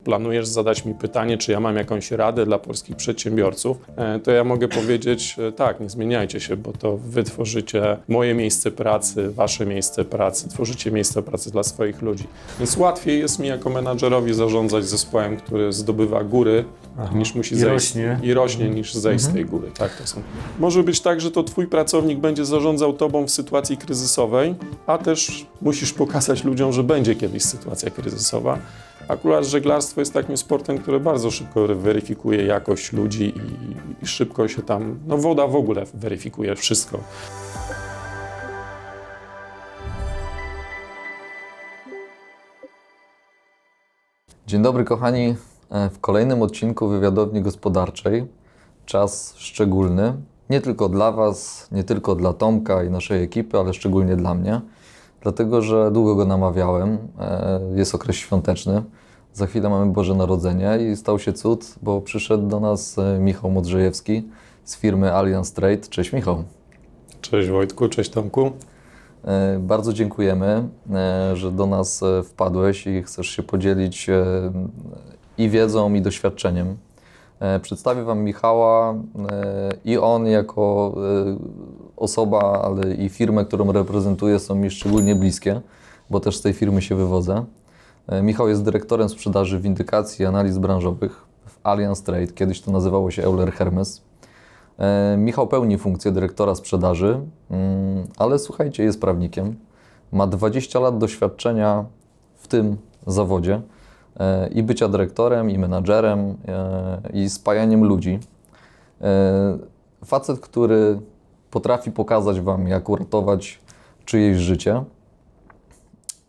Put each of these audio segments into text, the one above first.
planujesz zadać mi pytanie, czy ja mam jakąś radę dla polskich przedsiębiorców, to ja mogę powiedzieć tak, nie zmieniajcie się, bo to wy tworzycie moje miejsce pracy, wasze miejsce pracy, tworzycie miejsce pracy dla swoich ludzi. Więc łatwiej jest mi jako menadżerowi zarządzać zespołem, który zdobywa góry, niż musi zejść i rośnie niż zejść z tej góry. Tak, to są. Może być tak, że to twój pracownik będzie zarządzał tobą w sytuacji kryzysowej, a też musisz pokazać ludziom, że będzie kiedyś sytuacja kryzysowa. Akurat żeglarstwo jest takim sportem, który bardzo szybko weryfikuje jakość ludzi i szybko się tam, no woda w ogóle weryfikuje wszystko. Dzień dobry kochani, w kolejnym odcinku Wywiadowni Gospodarczej. Czas szczególny, nie tylko dla Was, nie tylko dla Tomka i naszej ekipy, ale szczególnie dla mnie. Dlatego, że długo go namawiałem, jest okres świąteczny, za chwilę mamy Boże Narodzenie i stał się cud, bo przyszedł do nas Michał Modrzejewski z firmy Alliance Trade. Cześć Michał. Cześć Wojtku, cześć Tomku. Bardzo dziękujemy, że do nas wpadłeś i chcesz się podzielić i wiedzą, i doświadczeniem. Przedstawię Wam Michała i on jako osoba, ale i firmę, którą reprezentuje, są mi szczególnie bliskie, bo też z tej firmy się wywodzę. Michał jest dyrektorem sprzedaży windykacji i analiz branżowych w Alliance Trade, kiedyś to nazywało się Euler Hermes. Michał pełni funkcję dyrektora sprzedaży, ale słuchajcie, jest prawnikiem. Ma 20 lat doświadczenia w tym zawodzie i bycia dyrektorem, i menadżerem, i spajaniem ludzi. Facet, który potrafi pokazać Wam, jak uratować czyjeś życie.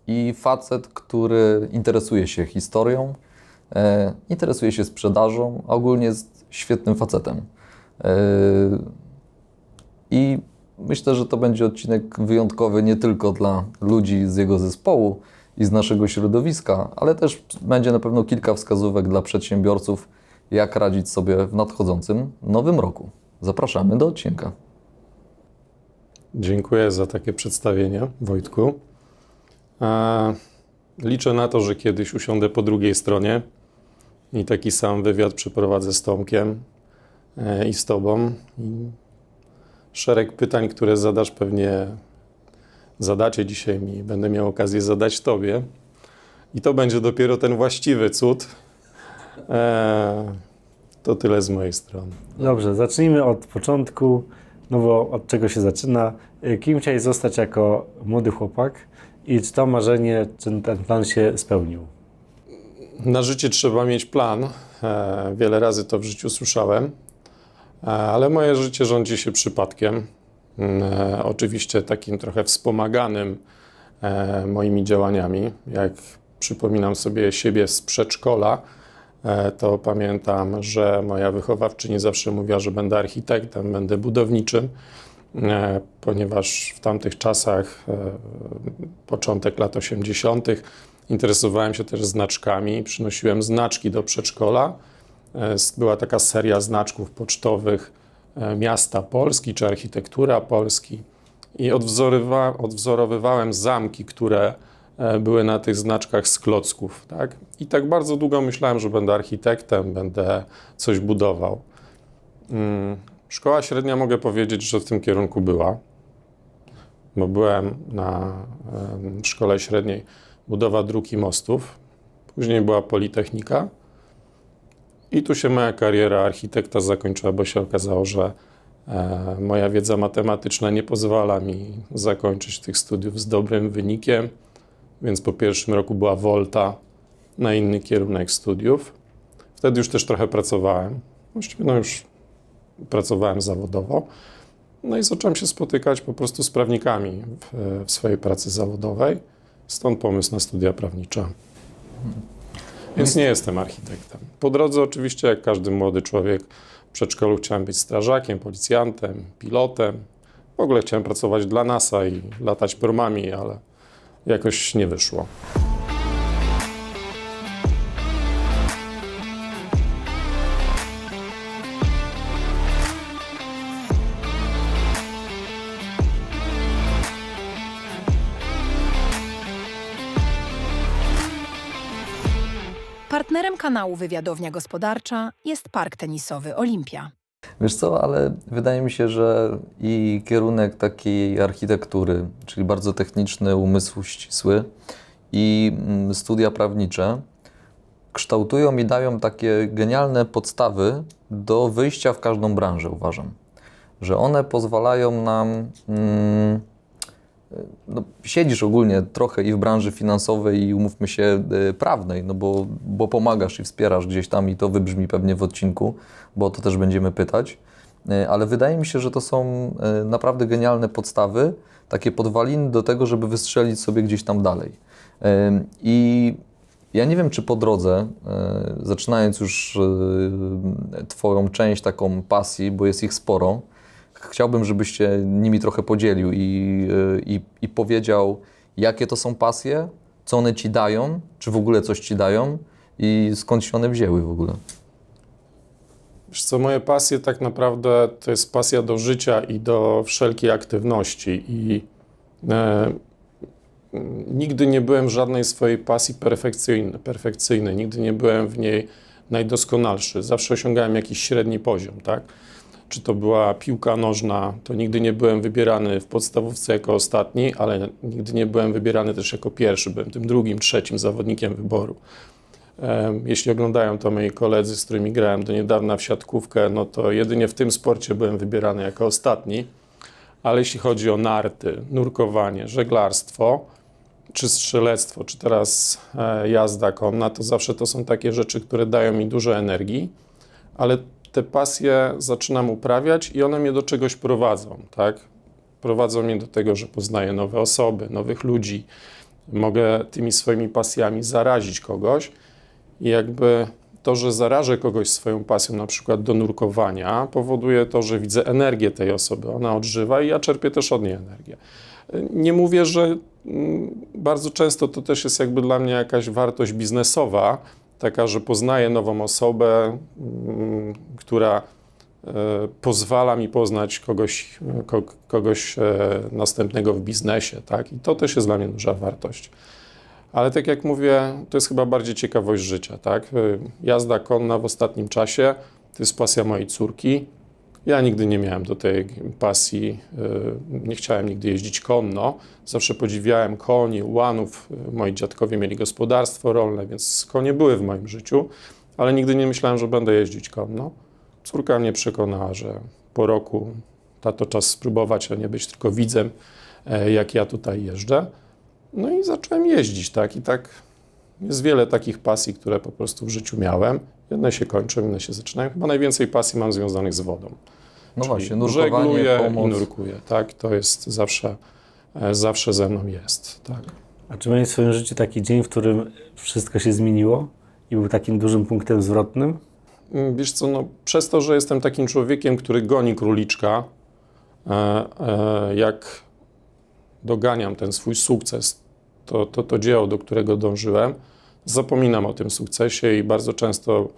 I facet, który interesuje się historią, interesuje się sprzedażą, a ogólnie jest świetnym facetem. I myślę, że to będzie odcinek wyjątkowy nie tylko dla ludzi z jego zespołu i z naszego środowiska, ale też będzie na pewno kilka wskazówek dla przedsiębiorców, jak radzić sobie w nadchodzącym nowym roku. Zapraszamy do odcinka. Dziękuję za takie przedstawienie, Wojtku. Liczę na to, że kiedyś usiądę po drugiej stronie i taki sam wywiad przeprowadzę z Tomkiem i z Tobą. I szereg pytań, które zadacie dzisiaj mi, będę miał okazję zadać Tobie. I to będzie dopiero ten właściwy cud. To tyle z mojej strony. Dobrze, zacznijmy od początku, no bo od czego się zaczyna. Kim chciałeś zostać jako młody chłopak i czy to marzenie, czy ten plan się spełnił? Na życie trzeba mieć plan. Wiele razy to w życiu słyszałem. Ale moje życie rządzi się przypadkiem, oczywiście takim trochę wspomaganym moimi działaniami. Jak przypominam sobie siebie z przedszkola, to pamiętam, że moja wychowawczyni zawsze mówiła, że będę architektem, będę budowniczym, ponieważ w tamtych czasach, początek lat 80., interesowałem się też znaczkami, przynosiłem znaczki do przedszkola. Była taka seria znaczków pocztowych miasta Polski czy architektura Polski i odwzorowywałem zamki, które były na tych znaczkach z klocków. Tak? I tak bardzo długo myślałem, że będę architektem, będę coś budował. Szkoła średnia, mogę powiedzieć, że w tym kierunku była, bo byłem na szkole średniej budowa dróg i mostów, później była Politechnika. I tu się moja kariera architekta zakończyła, bo się okazało, że moja wiedza matematyczna nie pozwala mi zakończyć tych studiów z dobrym wynikiem, więc po pierwszym roku była wolta na inny kierunek studiów. Wtedy już też trochę pracowałem, właściwie już pracowałem zawodowo. No i zacząłem się spotykać po prostu z prawnikami w swojej pracy zawodowej, stąd pomysł na studia prawnicze. Więc nie jestem architektem. Po drodze oczywiście, jak każdy młody człowiek, w przedszkolu chciałem być strażakiem, policjantem, pilotem. W ogóle chciałem pracować dla NASA i latać promami, ale jakoś nie wyszło. Partnerem kanału Wywiadownia Gospodarcza jest Park Tenisowy Olimpia. Wiesz co, ale wydaje mi się, że i kierunek takiej architektury, czyli bardzo techniczny, umysł ścisły, i studia prawnicze kształtują i dają takie genialne podstawy do wyjścia w każdą branżę, uważam. Że one pozwalają nam... No, siedzisz ogólnie trochę i w branży finansowej i umówmy się prawnej, no bo pomagasz i wspierasz gdzieś tam i to wybrzmi pewnie w odcinku, bo o to też będziemy pytać. Ale wydaje mi się, że to są naprawdę genialne podstawy, takie podwaliny do tego, żeby wystrzelić sobie gdzieś tam dalej. I ja nie wiem, czy po drodze, zaczynając już Twoją część taką pasji, bo jest ich sporo, chciałbym, żebyś się nimi trochę podzielił i powiedział, jakie to są pasje, co one Ci dają, czy w ogóle coś Ci dają i skąd się one wzięły w ogóle. Wiesz co, moje pasje tak naprawdę to jest pasja do życia i do wszelkiej aktywności i nigdy nie byłem w żadnej swojej pasji perfekcyjny. Nigdy nie byłem w niej najdoskonalszy. Zawsze osiągałem jakiś średni poziom, tak? Czy to była piłka nożna, to nigdy nie byłem wybierany w podstawówce jako ostatni, ale nigdy nie byłem wybierany też jako pierwszy. Byłem tym drugim, trzecim zawodnikiem wyboru. Jeśli oglądają to moi koledzy, z którymi grałem do niedawna w siatkówkę, no to jedynie w tym sporcie byłem wybierany jako ostatni. Ale jeśli chodzi o narty, nurkowanie, żeglarstwo, czy strzelectwo, czy teraz jazda konna, to zawsze to są takie rzeczy, które dają mi dużo energii, ale te pasje zaczynam uprawiać i one mnie do czegoś prowadzą, tak? Prowadzą mnie do tego, że poznaję nowe osoby, nowych ludzi, mogę tymi swoimi pasjami zarazić kogoś i jakby to, że zarażę kogoś swoją pasją, na przykład do nurkowania, powoduje to, że widzę energię tej osoby, ona odżywa i ja czerpię też od niej energię. Nie mówię, że bardzo często to też jest jakby dla mnie jakaś wartość biznesowa, taka, że poznaję nową osobę, która pozwala mi poznać kogoś następnego w biznesie, tak? I to też jest dla mnie duża wartość. Ale tak jak mówię, to jest chyba bardziej ciekawość życia, tak? Jazda konna w ostatnim czasie to jest pasja mojej córki. Ja nigdy nie miałem do tej pasji, nie chciałem nigdy jeździć konno. Zawsze podziwiałem koni, łanów. Moi dziadkowie mieli gospodarstwo rolne, więc konie były w moim życiu, ale nigdy nie myślałem, że będę jeździć konno. Córka mnie przekonała, że po roku tato czas spróbować, a nie być tylko widzem, jak ja tutaj jeżdżę. No i zacząłem jeździć, tak? I tak jest wiele takich pasji, które po prostu w życiu miałem. Jedne się kończą, inne się zaczynają. Chyba najwięcej pasji mam związanych z wodą. No Czyli właśnie, nurkowanie, żegluję pomoc. i nurkuję, tak? To jest zawsze ze mną jest, tak. A czy miałeś w swoim życiu taki dzień, w którym wszystko się zmieniło i był takim dużym punktem zwrotnym? Wiesz co, no, przez to, że jestem takim człowiekiem, który goni króliczka, jak doganiam ten swój sukces, to dzieło, do którego dążyłem, zapominam o tym sukcesie i bardzo często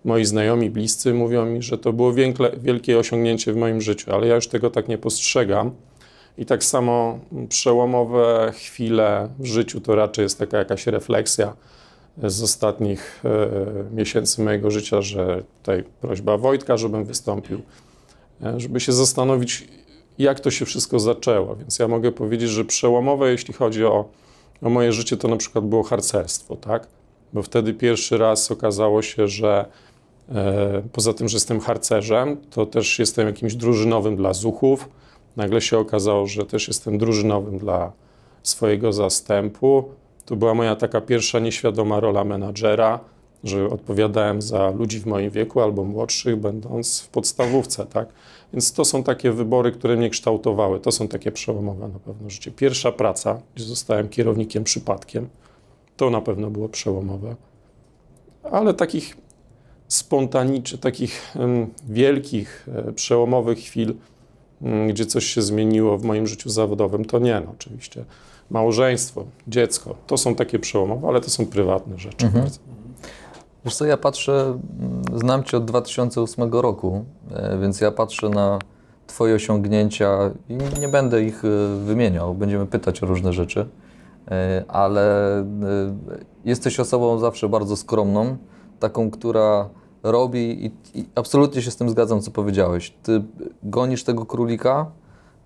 moi znajomi, bliscy mówią mi, że to było wielkie osiągnięcie w moim życiu, ale ja już tego tak nie postrzegam. I tak samo przełomowe chwile w życiu to raczej jest taka jakaś refleksja z ostatnich miesięcy mojego życia, że tutaj prośba Wojtka, żebym wystąpił, żeby się zastanowić, jak to się wszystko zaczęło. Więc ja mogę powiedzieć, że przełomowe, jeśli chodzi o moje życie, to na przykład było harcerstwo, tak? Bo wtedy pierwszy raz okazało się, że poza tym, że jestem harcerzem, to też jestem jakimś drużynowym dla zuchów. Nagle się okazało, że też jestem drużynowym dla swojego zastępu. To była moja taka pierwsza nieświadoma rola menadżera, że odpowiadałem za ludzi w moim wieku albo młodszych, będąc w podstawówce, tak? Więc to są takie wybory, które mnie kształtowały. To są takie przełomowe na pewno życie. Pierwsza praca, gdzie zostałem kierownikiem przypadkiem, to na pewno było przełomowe. Ale takich spontanicznych, takich wielkich, przełomowych chwil, gdzie coś się zmieniło w moim życiu zawodowym, to nie, no oczywiście. Małżeństwo, dziecko, to są takie przełomowe, ale to są prywatne rzeczy bardzo. Wiesz co, ja patrzę, znam Cię od 2008 roku, więc ja patrzę na Twoje osiągnięcia i nie będę ich wymieniał, będziemy pytać o różne rzeczy, ale jesteś osobą zawsze bardzo skromną, taką, która robi i absolutnie się z tym zgadzam, co powiedziałeś. Ty gonisz tego królika,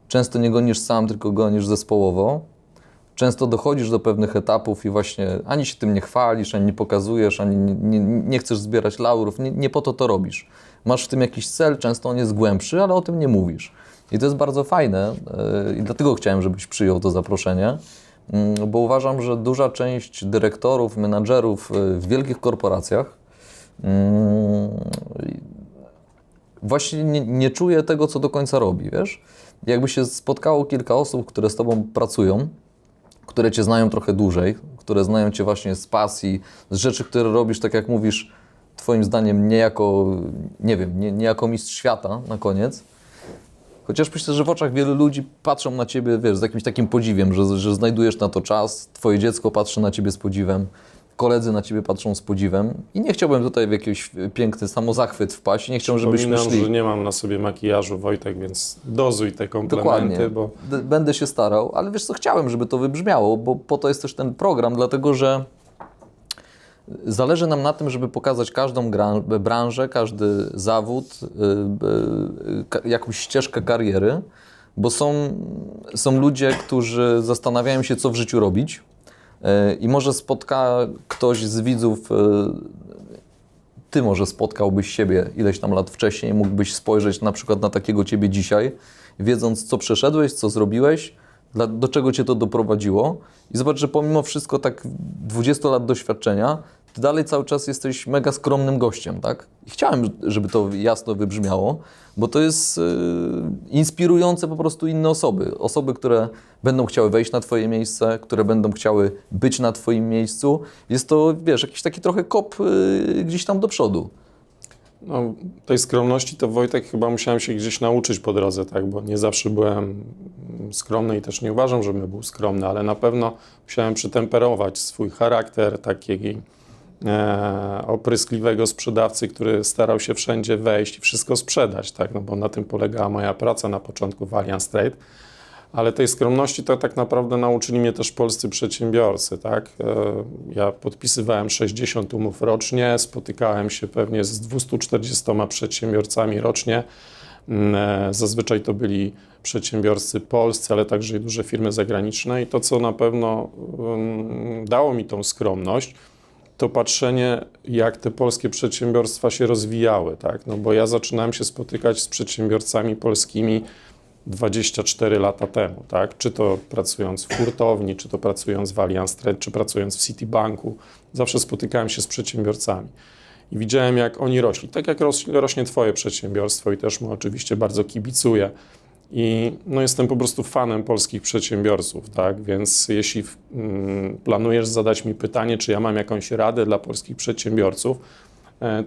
często nie gonisz sam, tylko gonisz zespołowo. Często dochodzisz do pewnych etapów i właśnie ani się tym nie chwalisz, ani nie pokazujesz, ani nie chcesz zbierać laurów. Nie po to robisz. Masz w tym jakiś cel, często on jest głębszy, ale o tym nie mówisz. I to jest bardzo fajne i dlatego chciałem, żebyś przyjął to zaproszenie, bo uważam, że duża część dyrektorów, menadżerów w wielkich korporacjach właśnie nie czuje tego, co do końca robi, wiesz? Jakby się spotkało kilka osób, które z tobą pracują, które cię znają trochę dłużej, które znają cię właśnie z pasji, z rzeczy, które robisz, tak jak mówisz, twoim zdaniem nie jako, nie wiem, nie jako mistrz świata na koniec. Chociaż myślę, że w oczach wielu ludzi patrzą na ciebie, wiesz, z jakimś takim podziwiem, że znajdujesz na to czas, twoje dziecko patrzy na ciebie z podziwem, koledzy na ciebie patrzą z podziwem i nie chciałbym tutaj w jakiś piękny samozachwyt wpaść, nie chciałbym, żebyśmy szli. Że nie mam na sobie makijażu, Wojtek, więc dozuj te komplementy, Dokładnie. bo... Będę się starał, ale wiesz co, chciałem, żeby to wybrzmiało, bo po to jest też ten program, dlatego że zależy nam na tym, żeby pokazać każdą branżę, każdy zawód, jakąś ścieżkę kariery, bo są ludzie, którzy zastanawiają się, co w życiu robić i może spotka ktoś z widzów, ty może spotkałbyś siebie ileś tam lat wcześniej, mógłbyś spojrzeć na przykład na takiego ciebie dzisiaj, wiedząc, co przeszedłeś, co zrobiłeś, do czego cię to doprowadziło i zobacz, że pomimo wszystko tak 20 lat doświadczenia, ty dalej cały czas jesteś mega skromnym gościem, tak? I chciałem, żeby to jasno wybrzmiało, bo to jest inspirujące po prostu inne osoby. Osoby, które będą chciały wejść na twoje miejsce, które będą chciały być na twoim miejscu. Jest to, wiesz, jakiś taki trochę kop gdzieś tam do przodu. No, tej skromności to Wojtek chyba musiałem się gdzieś nauczyć po drodze, tak, bo nie zawsze byłem skromny i też nie uważam, żebym był skromny, ale na pewno musiałem przytemperować swój charakter takiego opryskliwego sprzedawcy, który starał się wszędzie wejść i wszystko sprzedać, tak, no bo na tym polegała moja praca na początku w Allianz Trade. Ale tej skromności to tak naprawdę nauczyli mnie też polscy przedsiębiorcy, tak? Ja podpisywałem 60 umów rocznie, spotykałem się pewnie z 240 przedsiębiorcami rocznie. Zazwyczaj to byli przedsiębiorcy polscy, ale także i duże firmy zagraniczne. I to, co na pewno dało mi tą skromność, to patrzenie, jak te polskie przedsiębiorstwa się rozwijały, tak? No bo ja zaczynałem się spotykać z przedsiębiorcami polskimi 24 lata temu, tak? Czy to pracując w hurtowni, czy to pracując w Allianz Trade, czy pracując w Citibanku, zawsze spotykałem się z przedsiębiorcami i widziałem, jak oni rośli. Tak jak rośnie twoje przedsiębiorstwo i też mu oczywiście bardzo kibicuję. I no, jestem po prostu fanem polskich przedsiębiorców, tak? Więc jeśli planujesz zadać mi pytanie, czy ja mam jakąś radę dla polskich przedsiębiorców,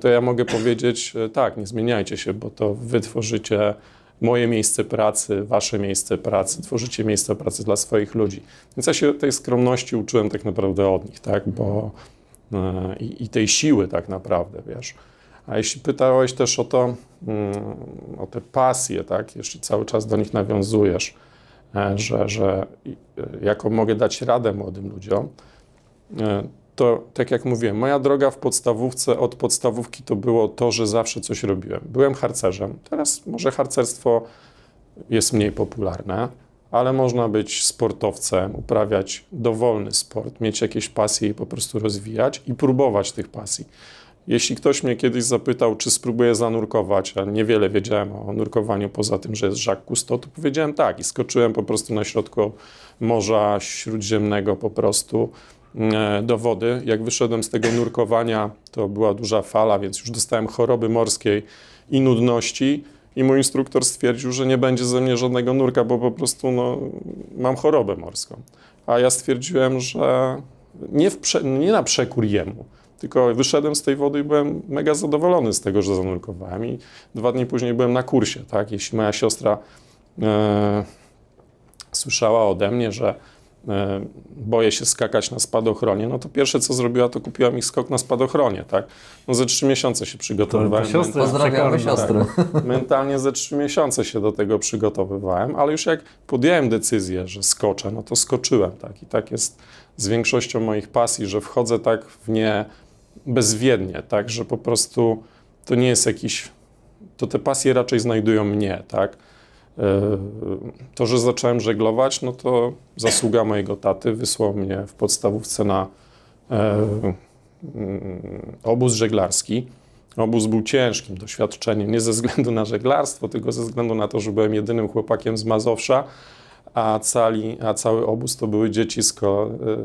to ja mogę powiedzieć, tak, nie zmieniajcie się, bo to wy tworzycie moje miejsce pracy, wasze miejsce pracy, tworzycie miejsce pracy dla swoich ludzi. Więc ja się tej skromności uczyłem tak naprawdę od nich, tak? Bo i tej siły tak naprawdę, wiesz. A jeśli pytałeś też o to, o te pasje, tak? Jeśli cały czas do nich nawiązujesz, że jaką mogę dać radę młodym ludziom, to tak jak mówiłem, moja droga w podstawówce, od podstawówki to było to, że zawsze coś robiłem. Byłem harcerzem. Teraz może harcerstwo jest mniej popularne, ale można być sportowcem, uprawiać dowolny sport, mieć jakieś pasje i po prostu rozwijać i próbować tych pasji. Jeśli ktoś mnie kiedyś zapytał, czy spróbuję zanurkować, a niewiele wiedziałem o nurkowaniu poza tym, że jest Jacques Cousteau, to powiedziałem tak i skoczyłem po prostu na środku Morza Śródziemnego po prostu do wody. Jak wyszedłem z tego nurkowania, to była duża fala, więc już dostałem choroby morskiej i nudności i mój instruktor stwierdził, że nie będzie ze mnie żadnego nurka, bo po prostu mam chorobę morską. A ja stwierdziłem, że nie na przekór jemu, tylko wyszedłem z tej wody i byłem mega zadowolony z tego, że zanurkowałem i 2 dni później byłem na kursie, tak? Jeśli moja siostra słyszała ode mnie, że boję się skakać na spadochronie, no to pierwsze co zrobiła, to kupiła mi skok na spadochronie, tak? No ze 3 miesiące się przygotowywałem. Pozdrawiamy siostrę. Mentalnie ze 3 miesiące się do tego przygotowywałem, ale już jak podjąłem decyzję, że skoczę, no to skoczyłem, tak? I tak jest z większością moich pasji, że wchodzę tak w nie bezwiednie, tak, że po prostu to nie jest jakiś, to te pasje raczej znajdują mnie, tak. To, że zacząłem żeglować, no to zasługa mojego taty, wysłał mnie w podstawówce na obóz żeglarski. Obóz był ciężkim doświadczeniem, nie ze względu na żeglarstwo, tylko ze względu na to, że byłem jedynym chłopakiem z Mazowsza, a cały obóz to były dzieci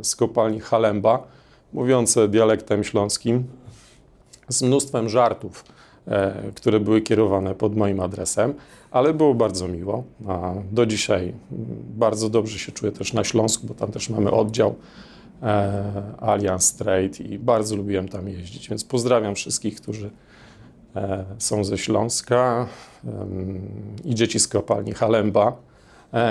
z kopalni Halemba, mówiące dialektem śląskim, z mnóstwem żartów, które były kierowane pod moim adresem, ale było bardzo miło. A do dzisiaj bardzo dobrze się czuję też na Śląsku, bo tam też mamy oddział Alliance Trade i bardzo lubiłem tam jeździć, więc pozdrawiam wszystkich, którzy są ze Śląska i dzieci z kopalni Halemba,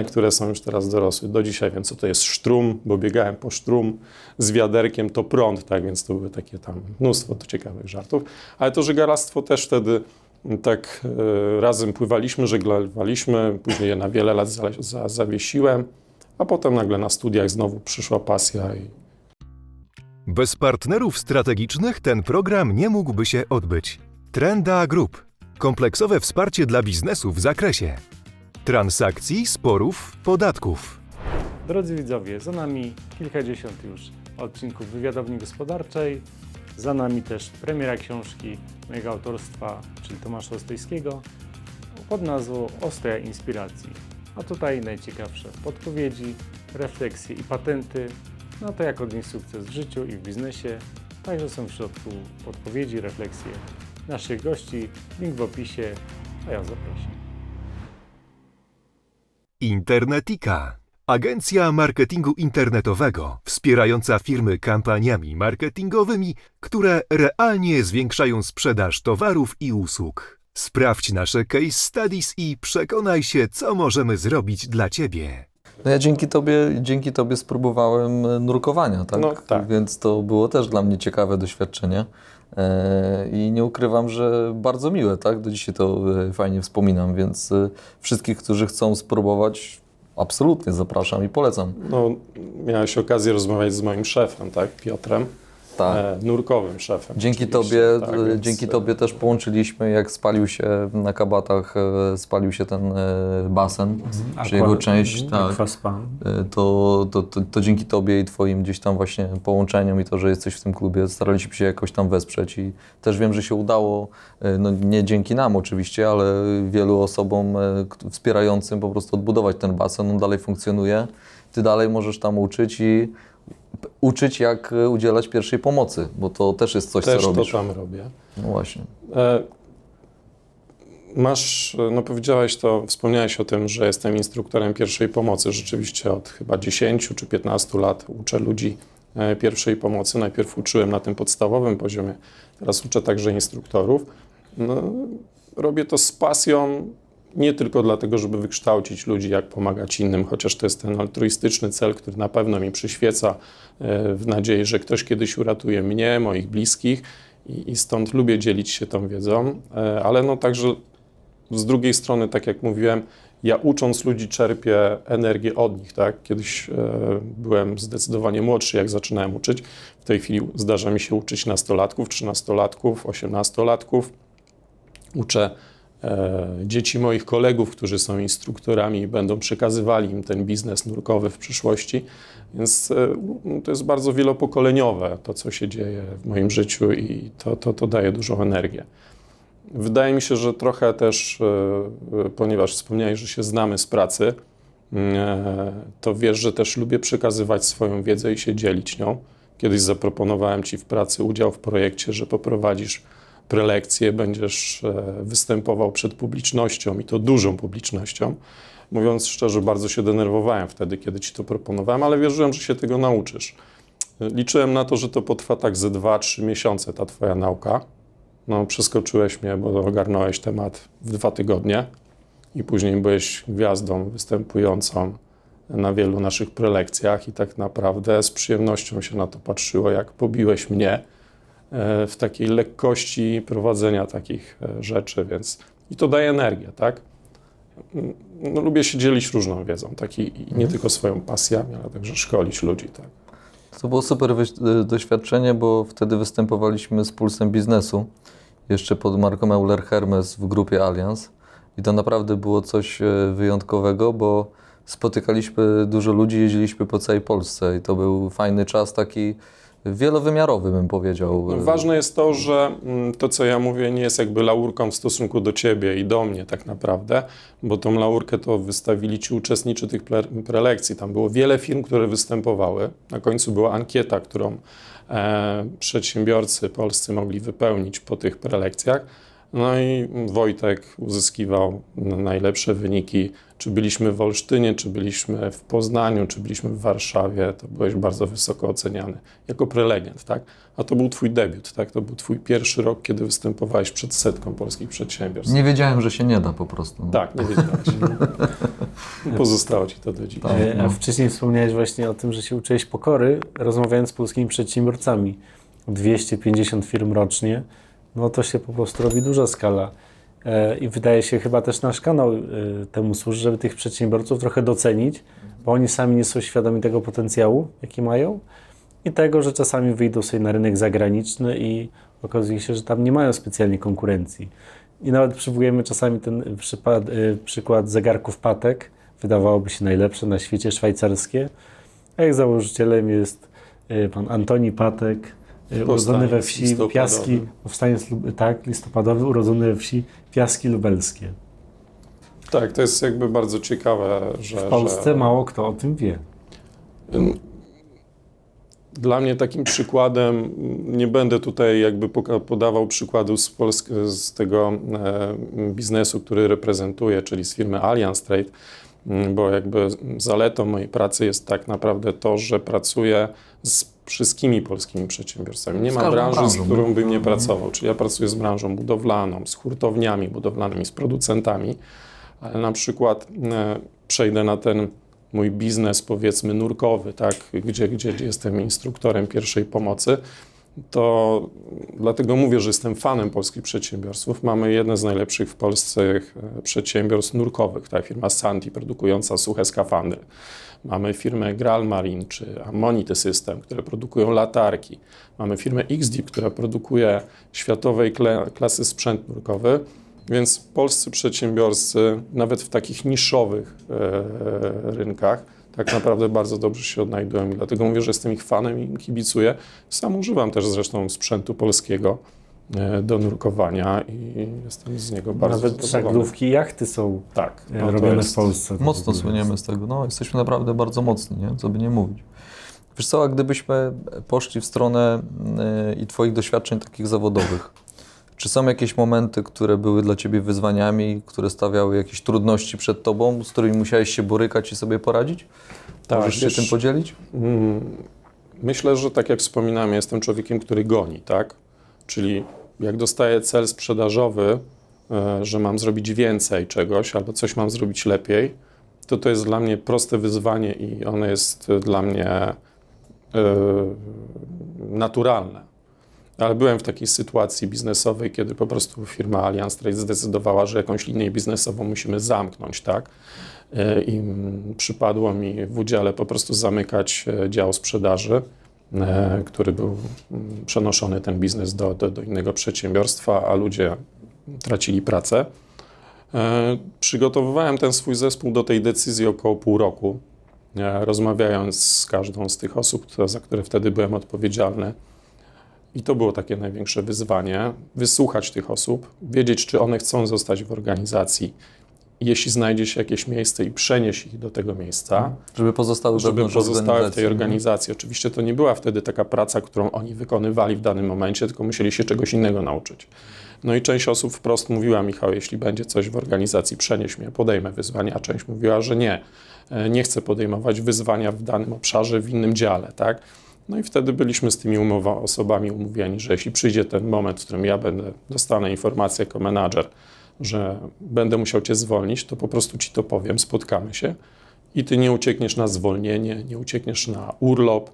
które są już teraz dorosłe. Do dzisiaj wiem, co to jest sztrum, bo biegałem po sztrum z wiaderkiem, to prąd, tak, więc to były takie tam mnóstwo ciekawych żartów. Ale to żeglarstwo też wtedy tak razem pływaliśmy, żeglowaliśmy, później je na wiele lat zawiesiłem, a potem nagle na studiach znowu przyszła pasja i Bez partnerów strategicznych ten program nie mógłby się odbyć. Trenda Group. Kompleksowe wsparcie dla biznesu w zakresie transakcji, sporów, podatków. Drodzy widzowie, za nami kilkadziesiąt już odcinków Wywiadowni Gospodarczej, za nami też premiera książki mojego autorstwa, czyli Tomasza Ostojskiego, pod nazwą Ostoja Inspiracji. A tutaj najciekawsze podpowiedzi, refleksje i patenty na to, jak odnieść sukces w życiu i w biznesie. Także są w środku podpowiedzi, refleksje naszych gości. Link w opisie, a ja zapraszam. Internetika. Agencja marketingu internetowego wspierająca firmy kampaniami marketingowymi, które realnie zwiększają sprzedaż towarów i usług. Sprawdź nasze case studies i przekonaj się, co możemy zrobić dla Ciebie. No ja dzięki tobie spróbowałem nurkowania, tak? No, tak. Więc to było też dla mnie ciekawe doświadczenie. I nie ukrywam, że bardzo miłe, tak? Do dzisiaj to fajnie wspominam, więc wszystkich, którzy chcą spróbować, absolutnie zapraszam i polecam. no, miałeś okazję rozmawiać z moim szefem, tak, Piotrem, Tak. Nurkowym szefem. Dzięki oczywiście, tobie, tak, więc, dzięki tobie też połączyliśmy, jak spalił się na Kabatach, spalił się ten basen, czy jego część, tak. Aquaspan. To dzięki tobie i twoim gdzieś tam właśnie połączeniom i to, że jesteś w tym klubie, staraliśmy się jakoś tam wesprzeć i też wiem, że się udało, no nie dzięki nam oczywiście, ale wielu osobom wspierającym po prostu odbudować ten basen, on dalej funkcjonuje, ty dalej możesz tam uczyć, jak udzielać pierwszej pomocy, bo to też jest coś, też co robisz. to tam robię. No właśnie. Wspomniałeś o tym, że jestem instruktorem pierwszej pomocy. Rzeczywiście od chyba 10 czy 15 lat uczę ludzi pierwszej pomocy. Najpierw uczyłem na tym podstawowym poziomie, teraz uczę także instruktorów. No, robię to z pasją, nie tylko dlatego, żeby wykształcić ludzi, jak pomagać innym, chociaż to jest ten altruistyczny cel, który na pewno mi przyświeca w nadziei, że ktoś kiedyś uratuje mnie, moich bliskich i stąd lubię dzielić się tą wiedzą, ale no także z drugiej strony, tak jak mówiłem, ja ucząc ludzi czerpię energię od nich, tak? Kiedyś byłem zdecydowanie młodszy, jak zaczynałem uczyć. W tej chwili zdarza mi się uczyć nastolatków, 13-latków, 18-latków. Uczę dzieci moich kolegów, którzy są instruktorami i będą przekazywali im ten biznes nurkowy w przyszłości. Więc to jest bardzo wielopokoleniowe, to co się dzieje w moim życiu i to daje dużą energię. Wydaje mi się, że trochę też, ponieważ wspomniałeś, że się znamy z pracy, to wiesz, że też lubię przekazywać swoją wiedzę i się dzielić nią. Kiedyś zaproponowałem Ci w pracy udział w projekcie, że poprowadzisz prelekcje, będziesz występował przed publicznością i to dużą publicznością. Mówiąc szczerze, bardzo się denerwowałem wtedy, kiedy Ci to proponowałem, ale wierzyłem, że się tego nauczysz. Liczyłem na to, że to potrwa tak ze 2-3 miesiące, ta Twoja nauka. No, przeskoczyłeś mnie, bo ogarnąłeś temat w 2 tygodnie i później byłeś gwiazdą występującą na wielu naszych prelekcjach i tak naprawdę z przyjemnością się na to patrzyło, jak pobiłeś mnie w takiej lekkości prowadzenia takich rzeczy, więc i to daje energię, tak? No, lubię się dzielić różną wiedzą, i nie tylko swoją pasjami, ale także szkolić ludzi, tak? To było super doświadczenie, bo wtedy występowaliśmy z Pulsem Biznesu, jeszcze pod marką Euler Hermes w grupie Allianz. I to naprawdę było coś wyjątkowego, bo spotykaliśmy dużo ludzi, jeździliśmy po całej Polsce i to był fajny czas, taki wielowymiarowy, bym powiedział. No, ważne jest to, że to, co ja mówię, nie jest jakby laurką w stosunku do ciebie i do mnie tak naprawdę, bo tą laurkę to wystawili ci uczestnicy tych prelekcji. Tam było wiele firm, które występowały. Na końcu była ankieta, którą przedsiębiorcy polscy mogli wypełnić po tych prelekcjach. No i Wojtek uzyskiwał najlepsze wyniki. Czy byliśmy w Olsztynie, czy byliśmy w Poznaniu, czy byliśmy w Warszawie, to byłeś bardzo wysoko oceniany jako prelegent, tak? A to był twój debiut, tak? To był twój pierwszy rok, kiedy występowałeś przed setką polskich przedsiębiorstw. Nie wiedziałem, że się nie da po prostu. Tak, nie wiedziałeś. Pozostało ci to do dziś. Tak. A wcześniej wspomniałeś właśnie o tym, że się uczyłeś pokory, rozmawiając z polskimi przedsiębiorcami. 250 firm rocznie, no to się po prostu robi duża skala. I wydaje się, chyba też nasz kanał temu służy, żeby tych przedsiębiorców trochę docenić, bo oni sami nie są świadomi tego potencjału, jaki mają i tego, że czasami wyjdą sobie na rynek zagraniczny i okazuje się, że tam nie mają specjalnie konkurencji. I nawet przywołujemy czasami ten przykład zegarków Patek, wydawałoby się najlepsze na świecie, szwajcarskie, a ich założycielem jest pan Antoni Patek, urodzony we wsi Piaski, listopadowy, urodzony we wsi Piaski Lubelskie. Tak, to jest jakby bardzo ciekawe, że... W Polsce mało kto o tym wie. Dla mnie takim przykładem, nie będę tutaj jakby podawał przykładu z tego biznesu, który reprezentuję, czyli z firmy Allianz Trade, bo jakby zaletą mojej pracy jest tak naprawdę to, że pracuję z wszystkimi polskimi przedsiębiorcami. Nie ma branży, z którą bym nie pracował. Czyli ja pracuję z branżą budowlaną, z hurtowniami budowlanymi, z producentami, ale na przykład przejdę na ten mój biznes, powiedzmy, nurkowy, tak, gdzie jestem instruktorem pierwszej pomocy, to dlatego mówię, że jestem fanem polskich przedsiębiorstw. Mamy jedne z najlepszych w Polsce przedsiębiorstw nurkowych, ta firma Santi, produkująca suche skafandry. Mamy firmę Graal Marine czy Ammonity System, które produkują latarki. Mamy firmę XDeep, która produkuje światowej klasy sprzęt nurkowy. Więc polscy przedsiębiorcy, nawet w takich niszowych rynkach, tak naprawdę bardzo dobrze się odnajdują. I dlatego mówię, że jestem ich fanem i im kibicuję. Sam używam też zresztą sprzętu polskiego do nurkowania i jestem z niego bardzo Nawet zadowolony. żaglówki i jachty są Tak, no to robione jest w Polsce. Mocno słyniemy z tego. No, jesteśmy naprawdę bardzo mocni, nie? Co by nie mówić. Wiesz co, a gdybyśmy poszli w stronę i Twoich doświadczeń takich zawodowych, czy są jakieś momenty, które były dla Ciebie wyzwaniami, które stawiały jakieś trudności przed Tobą, z którymi musiałeś się borykać i sobie poradzić? Tak, Możesz się wiesz, tym podzielić? Myślę, że tak jak wspominałem, jestem człowiekiem, który goni, tak? Czyli jak dostaję cel sprzedażowy, że mam zrobić więcej czegoś albo coś mam zrobić lepiej, to jest dla mnie proste wyzwanie i ono jest dla mnie naturalne. Ale byłem w takiej sytuacji biznesowej, kiedy po prostu firma Allianz Trade zdecydowała, że jakąś linię biznesową musimy zamknąć, tak? I przypadło mi w udziale po prostu zamykać dział sprzedaży, który był przenoszony ten biznes do innego przedsiębiorstwa, a ludzie tracili pracę. Przygotowywałem ten swój zespół do tej decyzji około pół roku, rozmawiając z każdą z tych osób, za które wtedy byłem odpowiedzialny. I to było takie największe wyzwanie, wysłuchać tych osób, wiedzieć, czy one chcą zostać w organizacji. Jeśli znajdzie się jakieś miejsce i przenieść ich do tego miejsca, Żeby pozostały w tej organizacji. Oczywiście to nie była wtedy taka praca, którą oni wykonywali w danym momencie, tylko musieli się czegoś innego nauczyć. No i część osób wprost mówiła: Michał, jeśli będzie coś w organizacji, przenieś mnie, podejmę wyzwanie, a część mówiła, że nie chcę podejmować wyzwania w danym obszarze, w innym dziale, tak? No i wtedy byliśmy z tymi osobami umówieni, że jeśli przyjdzie ten moment, w którym ja dostanę informację jako menadżer, że będę musiał cię zwolnić, to po prostu ci to powiem, spotkamy się i ty nie uciekniesz na zwolnienie, nie uciekniesz na urlop.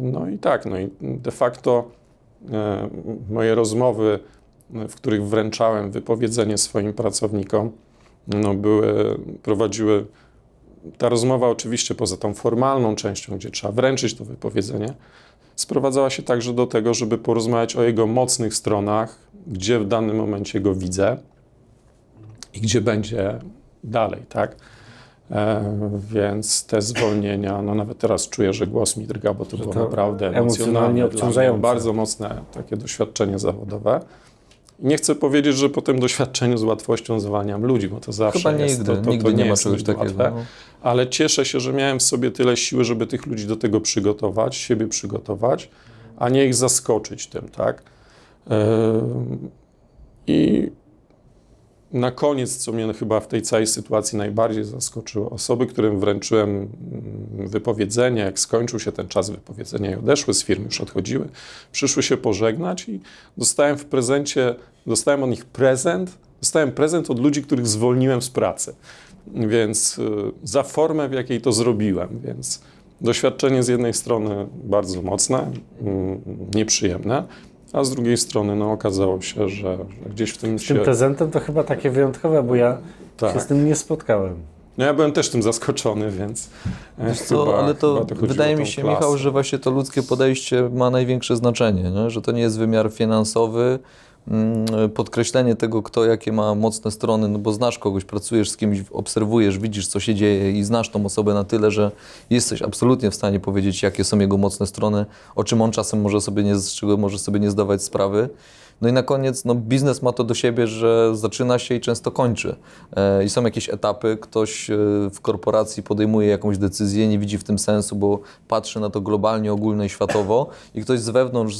No i tak, no i de facto moje rozmowy, w których wręczałem wypowiedzenie swoim pracownikom, prowadziły ta rozmowa oczywiście poza tą formalną częścią, gdzie trzeba wręczyć to wypowiedzenie, sprowadzała się także do tego, żeby porozmawiać o jego mocnych stronach, gdzie w danym momencie go widzę i gdzie będzie dalej, tak? Więc te zwolnienia, no nawet teraz czuję, że głos mi drga, bo to było to naprawdę emocjonalnie emocjonalne, dla mnie obciążające. bardzo mocne takie doświadczenie zawodowe. I nie chcę powiedzieć, że po tym doświadczeniu z łatwością zwalniam ludzi, bo to zawsze Chyba jest, nigdy, to nigdy nie ma jest czegoś zbyt takiego. łatwe. No. Ale cieszę się, że miałem w sobie tyle siły, żeby tych ludzi do tego przygotować, siebie przygotować, a nie ich zaskoczyć tym, tak? I na koniec, co mnie chyba w tej całej sytuacji najbardziej zaskoczyło, osoby, którym wręczyłem wypowiedzenie, jak skończył się ten czas wypowiedzenia i odeszły z firmy, już odchodziły, przyszły się pożegnać i dostałem od nich prezent, dostałem prezent od ludzi, których zwolniłem z pracy. Więc za formę, w jakiej to zrobiłem, więc doświadczenie z jednej strony bardzo mocne, nieprzyjemne, a z drugiej strony no, okazało się, że gdzieś w tym Z tym prezentem to chyba takie wyjątkowe, bo ja Tak. się z tym nie spotkałem. No ja byłem też tym zaskoczony, więc Wiesz co, ale to chodziło wydaje o tą mi się, klasę. Michał, że właśnie to ludzkie podejście ma największe znaczenie, nie? Że to nie jest wymiar finansowy, podkreślenie tego, kto jakie ma mocne strony, no bo znasz kogoś, pracujesz z kimś, obserwujesz, widzisz, co się dzieje i znasz tą osobę na tyle, że jesteś absolutnie w stanie powiedzieć, jakie są jego mocne strony, o czym on czasem z czego może sobie nie zdawać sprawy. No i na koniec, no biznes ma to do siebie, że zaczyna się i często kończy. I są jakieś etapy, ktoś w korporacji podejmuje jakąś decyzję, nie widzi w tym sensu, bo patrzy na to globalnie, ogólnie i światowo i ktoś z wewnątrz,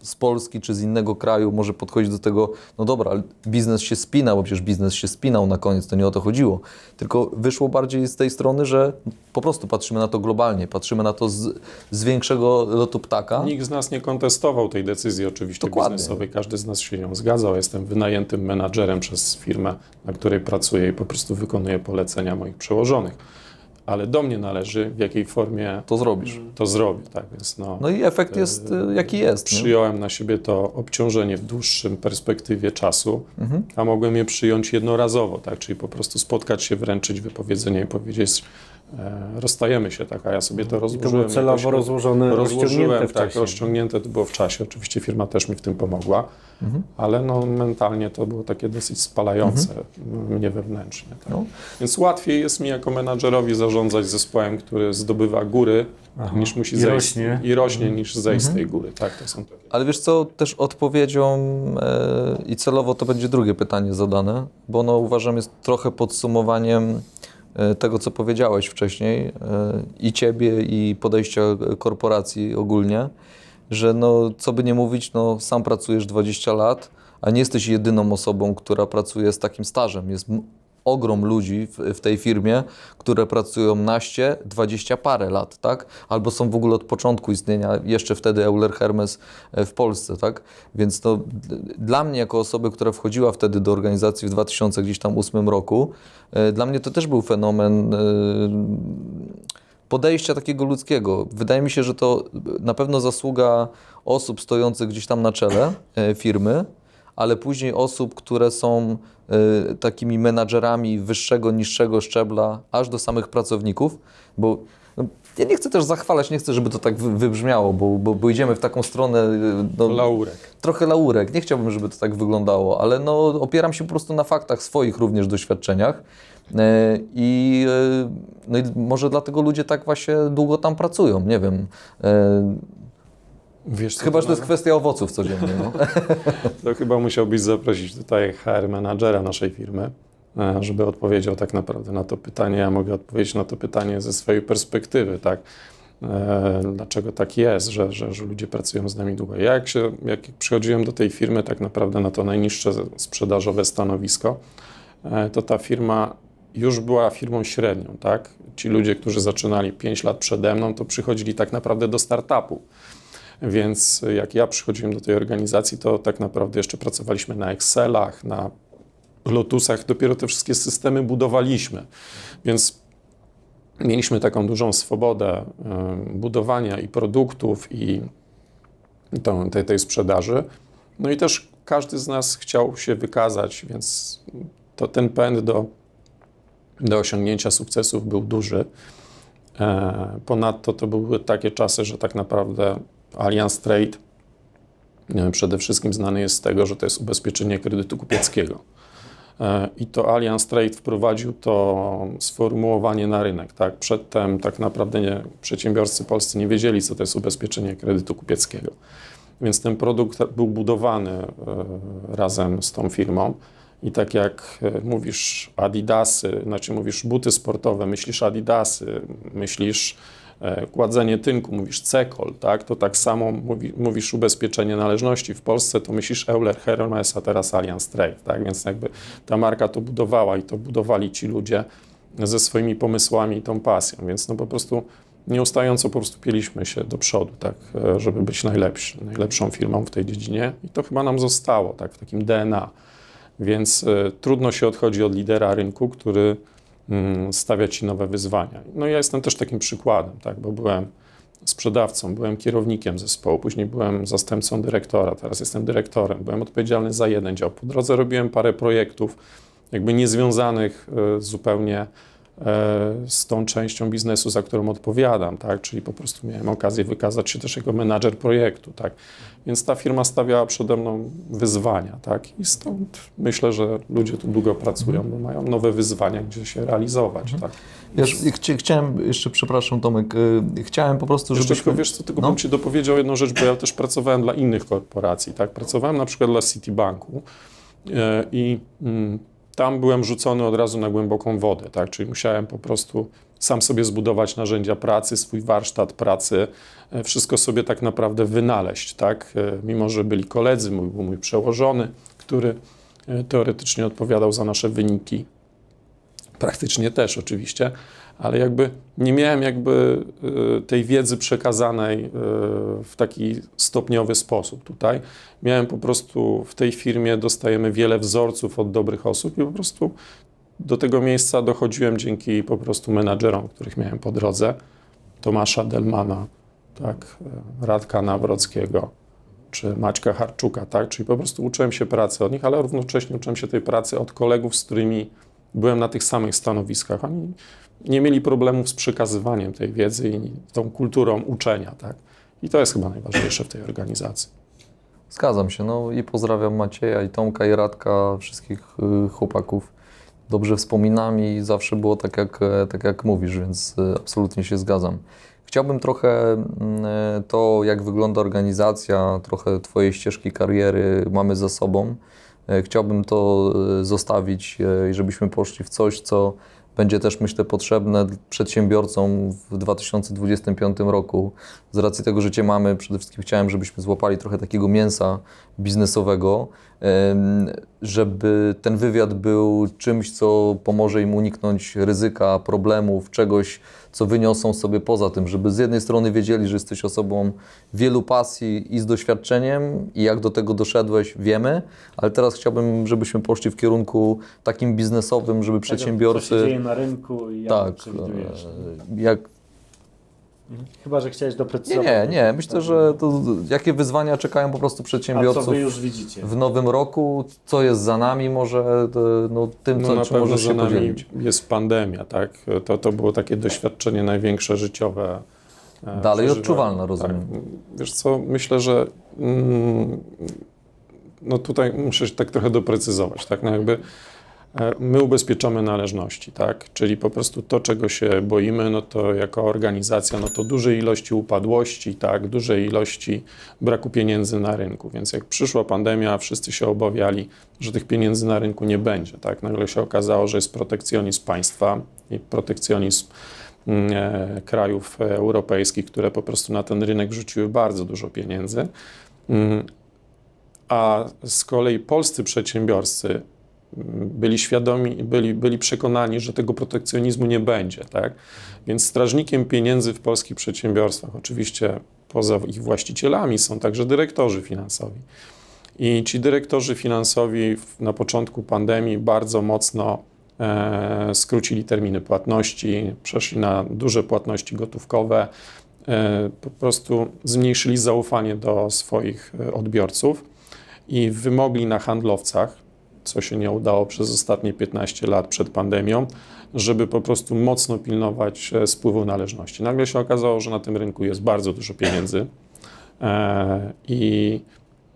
z Polski czy z innego kraju może podchodzić do tego, no dobra, ale biznes się spinał, bo przecież biznes się spinał na koniec, to nie o to chodziło. Tylko wyszło bardziej z tej strony, że po prostu patrzymy na to globalnie, patrzymy na to z większego lotu ptaka. Nikt z nas nie kontestował tej decyzji oczywiście Dokładnie. biznesowej, każdy z nas się nią zgadzał. Jestem wynajętym menadżerem przez firmę, na której pracuję i po prostu wykonuję polecenia moich przełożonych. Ale do mnie należy, w jakiej formie To zrobisz. to zrobię, tak więc No i efekt jest jaki jest. Nie? przyjąłem na siebie to obciążenie w dłuższym perspektywie czasu, Mhm. a mogłem je przyjąć jednorazowo, tak, czyli po prostu spotkać się, wręczyć wypowiedzenie i powiedzieć rozstajemy się, tak, a ja sobie to I to rozłożyłem. było celowo jakoś rozłożone, rozciągnięte w tak, czasie. rozciągnięte to było w czasie. Oczywiście firma też mi w tym pomogła, ale no, mentalnie to było takie dosyć spalające mnie wewnętrznie. Tak. No. Więc łatwiej jest mi jako menadżerowi zarządzać zespołem, który zdobywa góry, niż musi I zejść rośnie. i rośnie, niż zejść z tej góry. Tak, to są takie. Ale wiesz co, też odpowiedzią i celowo to będzie drugie pytanie zadane, bo ono uważam jest trochę podsumowaniem tego, co powiedziałeś wcześniej i ciebie, i podejścia korporacji ogólnie, że no, co by nie mówić, no, sam pracujesz 20 lat, a nie jesteś jedyną osobą, która pracuje z takim stażem. Jest ogrom ludzi w tej firmie, które pracują 20 parę lat, tak? Albo są w ogóle od początku istnienia, jeszcze wtedy Euler Hermes w Polsce, tak? Więc to dla mnie jako osoby, która wchodziła wtedy do organizacji w 2008 roku, dla mnie to też był fenomen podejścia takiego ludzkiego. Wydaje mi się, że to na pewno zasługa osób stojących gdzieś tam na czele firmy, ale później osób, które są takimi menadżerami wyższego, niższego szczebla, aż do samych pracowników, bo no, ja nie chcę też zachwalać, nie chcę, żeby to tak wybrzmiało, bo idziemy w taką stronę... No, Laurek. trochę laurek, nie chciałbym, żeby to tak wyglądało, ale no, opieram się po prostu na faktach, swoich również doświadczeniach i może dlatego ludzie tak właśnie długo tam pracują, nie wiem. Wiesz, co Chyba, że to jest nawet- kwestia owoców codziennie. No. To chyba musiałbyś zaprosić tutaj HR menadżera naszej firmy, żeby odpowiedział tak naprawdę na to pytanie. Ja mogę odpowiedzieć na to pytanie ze swojej perspektywy, tak? Dlaczego tak jest, że ludzie pracują z nami długo. Ja jak przychodziłem do tej firmy tak naprawdę na to najniższe sprzedażowe stanowisko, to ta firma już była firmą średnią, tak? Ci ludzie, którzy zaczynali 5 lat przede mną, to przychodzili tak naprawdę do startupu. Więc jak ja przychodziłem do tej organizacji, to tak naprawdę jeszcze pracowaliśmy na Excelach, na Lotusach, dopiero te wszystkie systemy budowaliśmy. Więc mieliśmy taką dużą swobodę budowania i produktów, i tej sprzedaży. No i też każdy z nas chciał się wykazać, więc to ten pęd do osiągnięcia sukcesów był duży. Ponadto to były takie czasy, że tak naprawdę Allianz Trade przede wszystkim znany jest z tego, że to jest ubezpieczenie kredytu kupieckiego. I to Allianz Trade wprowadził to sformułowanie na rynek. Tak? Przedtem tak naprawdę przedsiębiorcy polscy nie wiedzieli, co to jest ubezpieczenie kredytu kupieckiego. Więc ten produkt był budowany razem z tą firmą. I tak jak mówisz Adidasy, znaczy mówisz buty sportowe, myślisz Adidasy, myślisz kładzenie tynku, mówisz Cekol, tak? To tak samo mówisz ubezpieczenie należności. W Polsce to myślisz Euler Hermes, a teraz Allianz Trade, tak? Więc jakby ta marka to budowała i to budowali ci ludzie ze swoimi pomysłami i tą pasją, więc no po prostu nieustająco po prostu pieliśmy się do przodu, tak? Żeby być najlepszą firmą w tej dziedzinie i to chyba nam zostało, tak? W takim DNA. Więc trudno się odchodzi od lidera rynku, który stawia ci nowe wyzwania. No ja jestem też takim przykładem, tak, bo byłem sprzedawcą, byłem kierownikiem zespołu, później byłem zastępcą dyrektora, teraz jestem dyrektorem, byłem odpowiedzialny za jeden dział. Po drodze robiłem parę projektów jakby niezwiązanych zupełnie z tą częścią biznesu, za którą odpowiadam, tak, czyli po prostu miałem okazję wykazać się też jako menadżer projektu, tak. Więc ta firma stawiała przede mną wyzwania, tak, i stąd myślę, że ludzie tu długo pracują, bo mają nowe wyzwania, gdzie się realizować, tak. Chciałem jeszcze, przepraszam Tomek, chciałem po prostu, Jeszcze żebyśmy... tylko, wiesz co, tylko bym Ci dopowiedział jedną rzecz, bo ja też pracowałem dla innych korporacji, tak, pracowałem na przykład dla Citibanku i tam byłem rzucony od razu na głęboką wodę, tak, czyli musiałem po prostu sam sobie zbudować narzędzia pracy, swój warsztat pracy, wszystko sobie tak naprawdę wynaleźć, tak, mimo że byli koledzy, był mój przełożony, który teoretycznie odpowiadał za nasze wyniki, praktycznie też oczywiście, ale jakby nie miałem jakby tej wiedzy przekazanej w taki stopniowy sposób tutaj. Miałem po prostu w tej firmie dostajemy wiele wzorców od dobrych osób i po prostu do tego miejsca dochodziłem dzięki po prostu menadżerom, których miałem po drodze. Tomasza Delmana, tak, Radka Nawrockiego, czy Maćka Harczuka, tak, czyli po prostu uczyłem się pracy od nich, ale równocześnie uczyłem się tej pracy od kolegów, z którymi byłem na tych samych stanowiskach. Oni nie mieli problemów z przekazywaniem tej wiedzy i tą kulturą uczenia, tak. I to jest chyba najważniejsze w tej organizacji. Zgadzam się, no i pozdrawiam Macieja i Tomka i Radka, wszystkich chłopaków. Dobrze wspominam i zawsze było tak jak mówisz, więc absolutnie się zgadzam. Chciałbym trochę to, jak wygląda organizacja, trochę Twojej ścieżki kariery mamy za sobą. Chciałbym to zostawić i żebyśmy poszli w coś, co będzie też, myślę, potrzebne przedsiębiorcom w 2025 roku. Z racji tego, że Cię mamy, przede wszystkim chciałem, żebyśmy złapali trochę takiego mięsa biznesowego, żeby ten wywiad był czymś, co pomoże im uniknąć ryzyka, problemów, czegoś, co wyniosą sobie poza tym, żeby z jednej strony wiedzieli, że jesteś osobą wielu pasji i z doświadczeniem i jak do tego doszedłeś, wiemy, ale teraz chciałbym, żebyśmy poszli w kierunku takim biznesowym, żeby przedsiębiorcy... Co się dzieje na rynku i jak tak, przewidujesz? Chyba, że chciałeś doprecyzować. Nie. Myślę, że to, jakie wyzwania czekają po prostu przedsiębiorców A co wy już widzicie? w nowym roku, co jest za nami może, tym, No na czym pewno możesz za się nami podzielić. jest pandemia, tak? To było takie doświadczenie największe życiowe. Dalej przeżywane. odczuwalne, rozumiem. Tak. Wiesz co, myślę, że no tutaj muszę się tak trochę doprecyzować, tak? No jakby my ubezpieczamy należności, tak? Czyli po prostu to, czego się boimy, no to jako organizacja, no to dużej ilości upadłości, tak? Dużej ilości braku pieniędzy na rynku. Więc jak przyszła pandemia, wszyscy się obawiali, że tych pieniędzy na rynku nie będzie, tak? Nagle się okazało, że jest protekcjonizm państwa i protekcjonizm krajów europejskich, które po prostu na ten rynek wrzuciły bardzo dużo pieniędzy. A z kolei polscy przedsiębiorcy byli świadomi, byli przekonani, że tego protekcjonizmu nie będzie, tak? Więc strażnikiem pieniędzy w polskich przedsiębiorstwach, oczywiście poza ich właścicielami, są także dyrektorzy finansowi. I ci dyrektorzy finansowi na początku pandemii bardzo mocno skrócili terminy płatności, przeszli na duże płatności gotówkowe, po prostu zmniejszyli zaufanie do swoich odbiorców i wymogli na handlowcach, co się nie udało przez ostatnie 15 lat przed pandemią, żeby po prostu mocno pilnować spływu należności. Nagle się okazało, że na tym rynku jest bardzo dużo pieniędzy i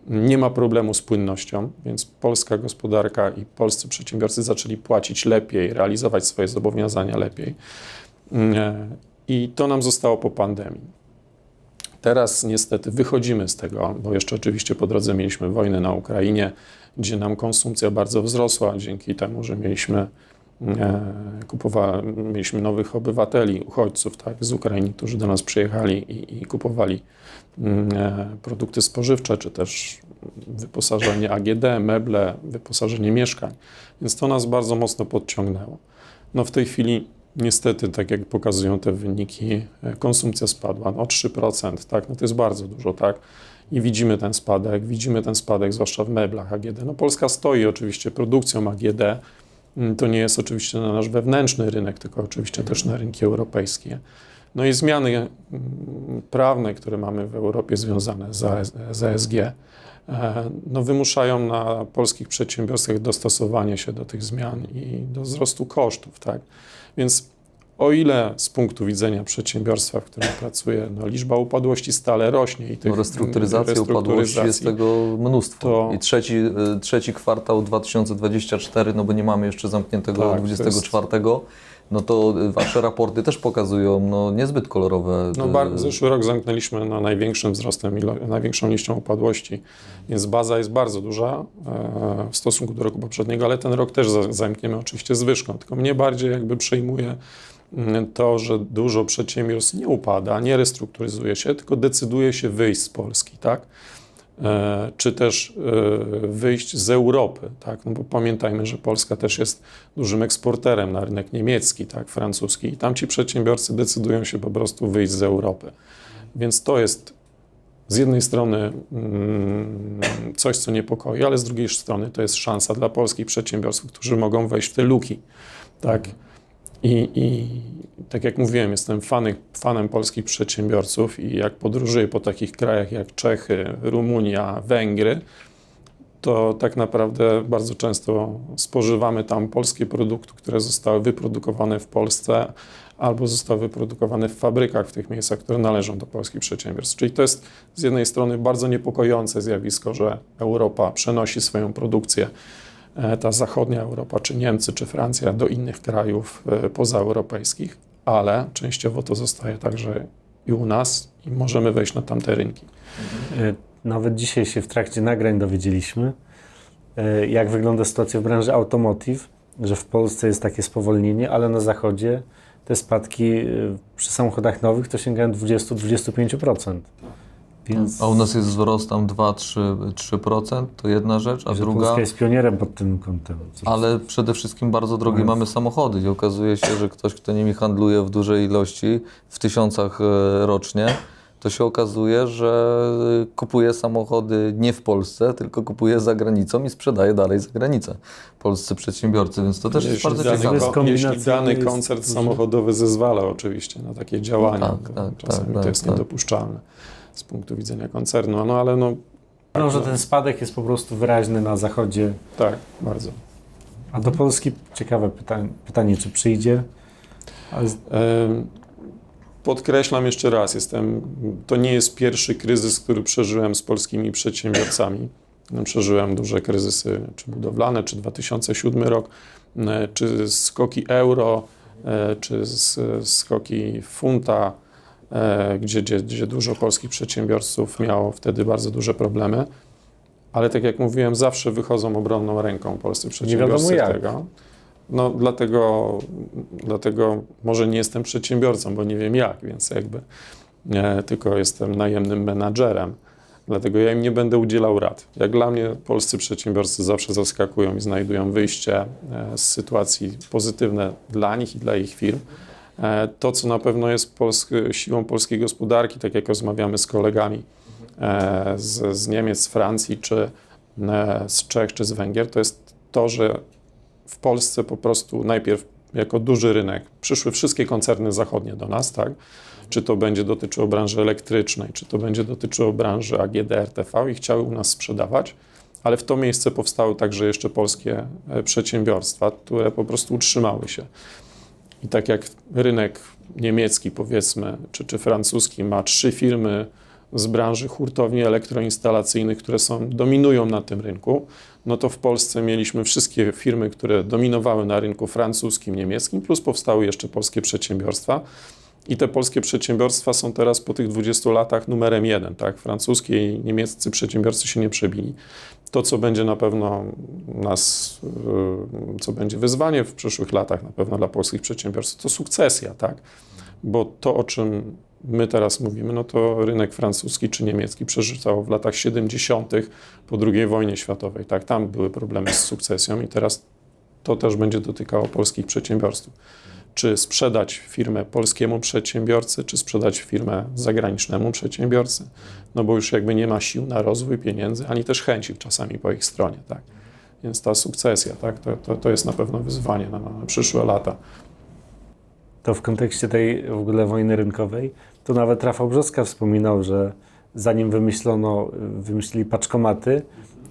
nie ma problemu z płynnością, więc polska gospodarka i polscy przedsiębiorcy zaczęli płacić lepiej, realizować swoje zobowiązania lepiej. I to nam zostało po pandemii. Teraz niestety wychodzimy z tego, bo jeszcze oczywiście po drodze mieliśmy wojnę na Ukrainie, gdzie nam konsumpcja bardzo wzrosła dzięki temu, że mieliśmy nowych obywateli, uchodźców tak, z Ukrainy, którzy do nas przyjechali i kupowali produkty spożywcze, czy też wyposażenie AGD, meble, wyposażenie mieszkań. Więc to nas bardzo mocno podciągnęło. No w tej chwili niestety, tak jak pokazują te wyniki, konsumpcja spadła o 3%, tak? No to jest bardzo dużo, tak? I widzimy ten spadek, zwłaszcza w meblach AGD. No Polska stoi oczywiście produkcją AGD, to nie jest oczywiście na nasz wewnętrzny rynek, tylko oczywiście też na rynki europejskie. No i zmiany prawne, które mamy w Europie związane z ESG, no wymuszają na polskich przedsiębiorstwach dostosowanie się do tych zmian i do wzrostu kosztów, tak? Więc o ile z punktu widzenia przedsiębiorstwa, w którym pracuję, no liczba upadłości stale rośnie i tych Restrukturyzacji, upadłości jest tego mnóstwo. I trzeci kwartał 2024, no bo nie mamy jeszcze zamkniętego Tak, 24, no to wasze raporty też pokazują no niezbyt kolorowe. No zeszły rok zamknęliśmy na największym wzrostem, największą liczbą upadłości, więc baza jest bardzo duża w stosunku do roku poprzedniego, ale ten rok też zamkniemy oczywiście zwyżką, tylko mnie bardziej jakby przejmuje to, że dużo przedsiębiorstw nie upada, nie restrukturyzuje się, tylko decyduje się wyjść z Polski, tak? Czy też wyjść z Europy, tak? No bo pamiętajmy, że Polska też jest dużym eksporterem na rynek niemiecki, tak? Francuski i tam ci przedsiębiorcy decydują się po prostu wyjść z Europy. Więc to jest z jednej strony coś, co niepokoi, ale z drugiej strony to jest szansa dla polskich przedsiębiorców, którzy mogą wejść w te luki, tak? I tak jak mówiłem, jestem fanem polskich przedsiębiorców i jak podróżuję po takich krajach jak Czechy, Rumunia, Węgry, to tak naprawdę bardzo często spożywamy tam polskie produkty, które zostały wyprodukowane w Polsce albo zostały wyprodukowane w fabrykach w tych miejscach, które należą do polskich przedsiębiorstw. Czyli to jest z jednej strony bardzo niepokojące zjawisko, że Europa przenosi swoją produkcję, ta zachodnia Europa, czy Niemcy, czy Francja, do innych krajów pozaeuropejskich, ale częściowo to zostaje także i u nas i możemy wejść na tamte rynki. Nawet dzisiaj się w trakcie nagrań dowiedzieliśmy, jak wygląda sytuacja w branży automotive, że w Polsce jest takie spowolnienie, ale na zachodzie te spadki przy samochodach nowych to sięgają 20-25%. Więc A u nas jest wzrost tam 2-3%, to jedna rzecz, a druga... Polska jest pionierem pod tym kątem. Ale przede wszystkim bardzo drogie mamy samochody i okazuje się, że ktoś, kto nimi handluje w dużej ilości, w tysiącach rocznie, to się okazuje, że kupuje samochody nie w Polsce, tylko kupuje za granicą i sprzedaje dalej za granicę. Polscy przedsiębiorcy, więc to też jest bardzo ciekawe. Jeśli dany koncern samochodowy zezwala oczywiście na takie działania, czasami to jest niedopuszczalne z punktu widzenia koncernu, no ale no... No, że ten spadek jest po prostu wyraźny na zachodzie. Tak, bardzo. A do Polski ciekawe pytanie, czy przyjdzie? Podkreślam jeszcze raz, to nie jest pierwszy kryzys, który przeżyłem z polskimi przedsiębiorcami. Przeżyłem duże kryzysy, czy budowlane, czy 2007 rok, czy skoki euro, czy skoki funta, gdzie dużo polskich przedsiębiorców miało wtedy bardzo duże problemy. Ale tak jak mówiłem, zawsze wychodzą obronną ręką polscy przedsiębiorcy nie wiadomo jak. tego. No dlatego może nie jestem przedsiębiorcą, bo nie wiem jak, więc jakby tylko jestem najemnym menadżerem. Dlatego ja im nie będę udzielał rad. Jak dla mnie polscy przedsiębiorcy zawsze zaskakują i znajdują wyjście z sytuacji pozytywne dla nich i dla ich firm. To, co na pewno jest siłą polskiej gospodarki, tak jak rozmawiamy z kolegami z Niemiec, z Francji, czy z Czech, czy z Węgier, to jest to, że w Polsce po prostu najpierw jako duży rynek przyszły wszystkie koncerny zachodnie do nas, tak? Czy to będzie dotyczyło branży elektrycznej, czy to będzie dotyczyło branży AGD, RTV i chciały u nas sprzedawać, ale w to miejsce powstały także jeszcze polskie przedsiębiorstwa, które po prostu utrzymały się. I tak jak rynek niemiecki, powiedzmy, czy francuski ma 3 firmy z branży hurtowni elektroinstalacyjnych, które dominują na tym rynku, no to w Polsce mieliśmy wszystkie firmy, które dominowały na rynku francuskim, niemieckim, plus powstały jeszcze polskie przedsiębiorstwa. I te polskie przedsiębiorstwa są teraz po tych 20 latach numerem 1, tak? Francuskie i niemieccy przedsiębiorcy się nie przebili. To, co będzie na pewno co będzie wyzwanie w przyszłych latach na pewno dla polskich przedsiębiorców, to sukcesja, tak? Bo to, o czym my teraz mówimy, no to rynek francuski czy niemiecki przeżywał w latach 70. po II wojnie światowej, tak? Tam były problemy z sukcesją i teraz to też będzie dotykało polskich przedsiębiorców. Czy sprzedać firmę polskiemu przedsiębiorcy, czy sprzedać firmę zagranicznemu przedsiębiorcy, no bo już jakby nie ma sił na rozwój, pieniędzy, ani też chęci czasami po ich stronie, tak? Więc ta sukcesja, tak? To jest na pewno wyzwanie na przyszłe lata. To w kontekście tej w ogóle wojny rynkowej, to nawet Rafał Brzoska wspominał, że zanim wymyślili paczkomaty,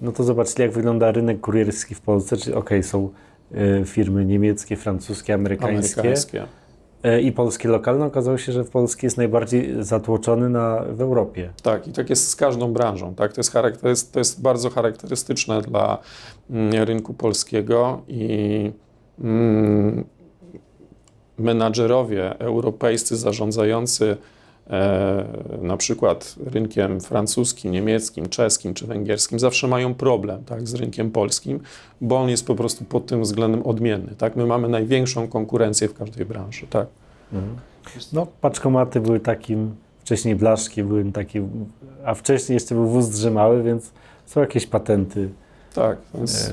no to zobaczyli, jak wygląda rynek kurierski w Polsce, czyli są firmy niemieckie, francuskie, amerykańskie. I polskie lokalne. Okazało się, że Polski jest najbardziej zatłoczony w Europie. Tak, i tak jest z każdą branżą. Tak? To jest bardzo charakterystyczne dla rynku polskiego i menadżerowie europejscy zarządzający na przykład rynkiem francuskim, niemieckim, czeskim czy węgierskim zawsze mają problem, tak, z rynkiem polskim, bo on jest po prostu pod tym względem odmienny. Tak? My mamy największą konkurencję w każdej branży. Tak? No, paczkomaty były takim, wcześniej blaszki były takie, a wcześniej jeszcze był wóz drzymały, więc są jakieś patenty. Tak, więc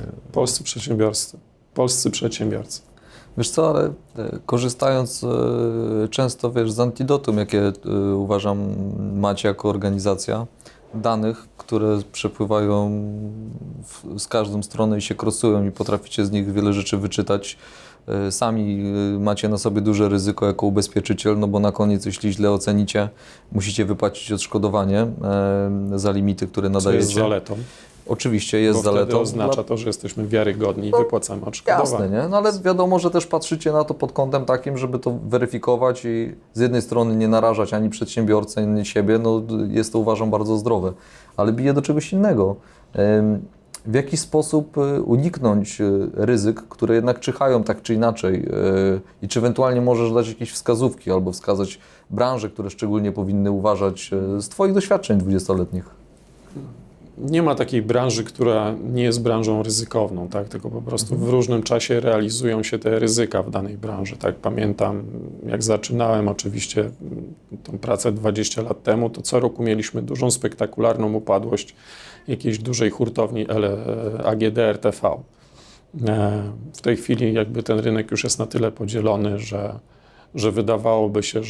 polscy przedsiębiorcy. Wiesz co, ale korzystając często, z antidotum, jakie uważam macie jako organizacja, danych, które przepływają z każdą stronę i się krosują i potraficie z nich wiele rzeczy wyczytać. Sami macie na sobie duże ryzyko jako ubezpieczyciel, no bo na koniec, jeśli źle ocenicie, musicie wypłacić odszkodowanie za limity, które nadajecie. Co jest zaletą. Oczywiście jest zaletą. Wtedy oznacza to, że jesteśmy wiarygodni i wypłacamy odszkodowanie. Jasne, nie? No ale wiadomo, że też patrzycie na to pod kątem takim, żeby to weryfikować i z jednej strony nie narażać ani przedsiębiorcy, ani siebie, no jest to, uważam, bardzo zdrowe. Ale bije do czegoś innego. W jaki sposób uniknąć ryzyk, które jednak czyhają tak czy inaczej i czy ewentualnie możesz dać jakieś wskazówki albo wskazać branże, które szczególnie powinny uważać z Twoich doświadczeń 20-letnich? Nie ma takiej branży, która nie jest branżą ryzykowną, tak? Tylko po prostu w różnym czasie realizują się te ryzyka w danej branży. Tak? Pamiętam, jak zaczynałem oczywiście tą pracę 20 lat temu, to co roku mieliśmy dużą, spektakularną upadłość jakiejś dużej hurtowni AGD RTV. W tej chwili jakby ten rynek już jest na tyle podzielony, że wydawałoby się,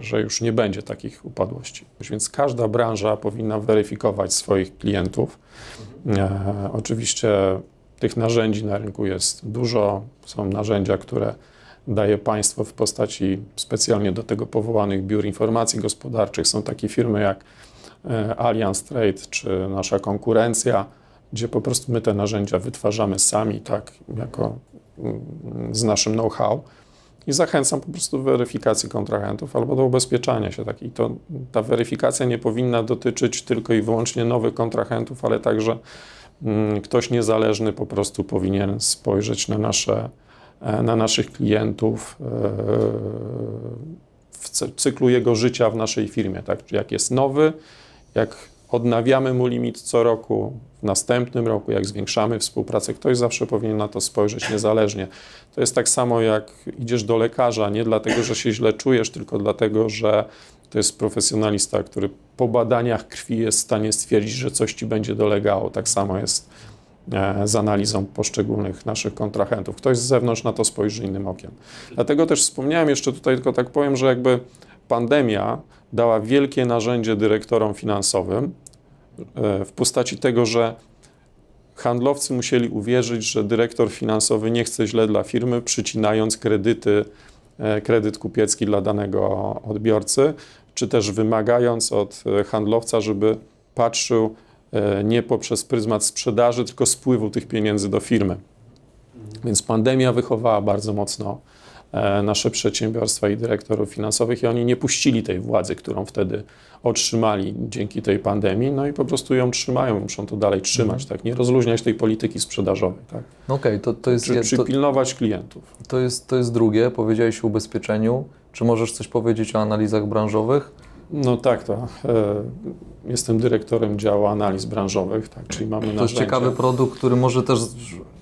że już nie będzie takich upadłości. Więc każda branża powinna weryfikować swoich klientów. Oczywiście tych narzędzi na rynku jest dużo. Są narzędzia, które daje państwo w postaci specjalnie do tego powołanych biur informacji gospodarczych. Są takie firmy jak Allianz Trade czy nasza konkurencja, gdzie po prostu my te narzędzia wytwarzamy sami, tak, z naszym know-how. I zachęcam po prostu do weryfikacji kontrahentów albo do ubezpieczania się. Tak. I ta weryfikacja nie powinna dotyczyć tylko i wyłącznie nowych kontrahentów, ale także ktoś niezależny po prostu powinien spojrzeć na naszych klientów w cyklu jego życia w naszej firmie. Tak. Jak jest nowy, jak odnawiamy mu limit co roku, w następnym roku, jak zwiększamy współpracę, ktoś zawsze powinien na to spojrzeć niezależnie. To jest tak samo, jak idziesz do lekarza, nie dlatego, że się źle czujesz, tylko dlatego, że to jest profesjonalista, który po badaniach krwi jest w stanie stwierdzić, że coś ci będzie dolegało. Tak samo jest z analizą poszczególnych naszych kontrahentów. Ktoś z zewnątrz na to spojrzy innym okiem. Dlatego też wspomniałem jeszcze tutaj, tylko tak powiem, że jakby pandemia dała wielkie narzędzie dyrektorom finansowym w postaci tego, że handlowcy musieli uwierzyć, że dyrektor finansowy nie chce źle dla firmy, przycinając kredyt kupiecki dla danego odbiorcy, czy też wymagając od handlowca, żeby patrzył nie poprzez pryzmat sprzedaży, tylko spływu tych pieniędzy do firmy. Więc pandemia wychowała bardzo mocno nasze przedsiębiorstwa i dyrektorów finansowych i oni nie puścili tej władzy, którą wtedy otrzymali dzięki tej pandemii, no i po prostu ją trzymają, muszą to dalej trzymać, tak? Nie rozluźniać tej polityki sprzedażowej, tak? No okej, to jest... Przypilnować klientów. To jest drugie, powiedziałeś o ubezpieczeniu. Czy możesz coś powiedzieć o analizach branżowych? No tak, jestem dyrektorem działu analiz branżowych, tak, czyli mamy To jest narzędzia. ciekawy produkt, który może też,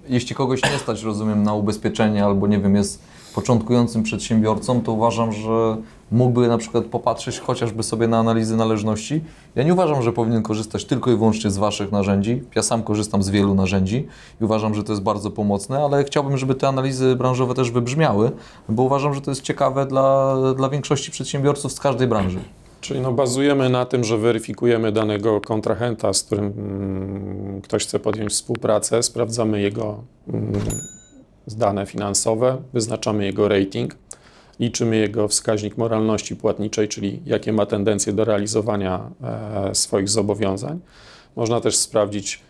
jeśli kogoś nie stać, rozumiem, na ubezpieczenie albo nie wiem, jest początkującym przedsiębiorcą, to uważam, że mógłby na przykład popatrzeć chociażby sobie na analizy należności. Ja nie uważam, że powinien korzystać tylko i wyłącznie z Waszych narzędzi. Ja sam korzystam z wielu narzędzi i uważam, że to jest bardzo pomocne, ale chciałbym, żeby te analizy branżowe też wybrzmiały, bo uważam, że to jest ciekawe dla większości przedsiębiorców z każdej branży. Czyli bazujemy na tym, że weryfikujemy danego kontrahenta, z którym ktoś chce podjąć współpracę, sprawdzamy jego dane finansowe, wyznaczamy jego rating, liczymy jego wskaźnik moralności płatniczej, czyli jakie ma tendencje do realizowania swoich zobowiązań. Można też sprawdzić,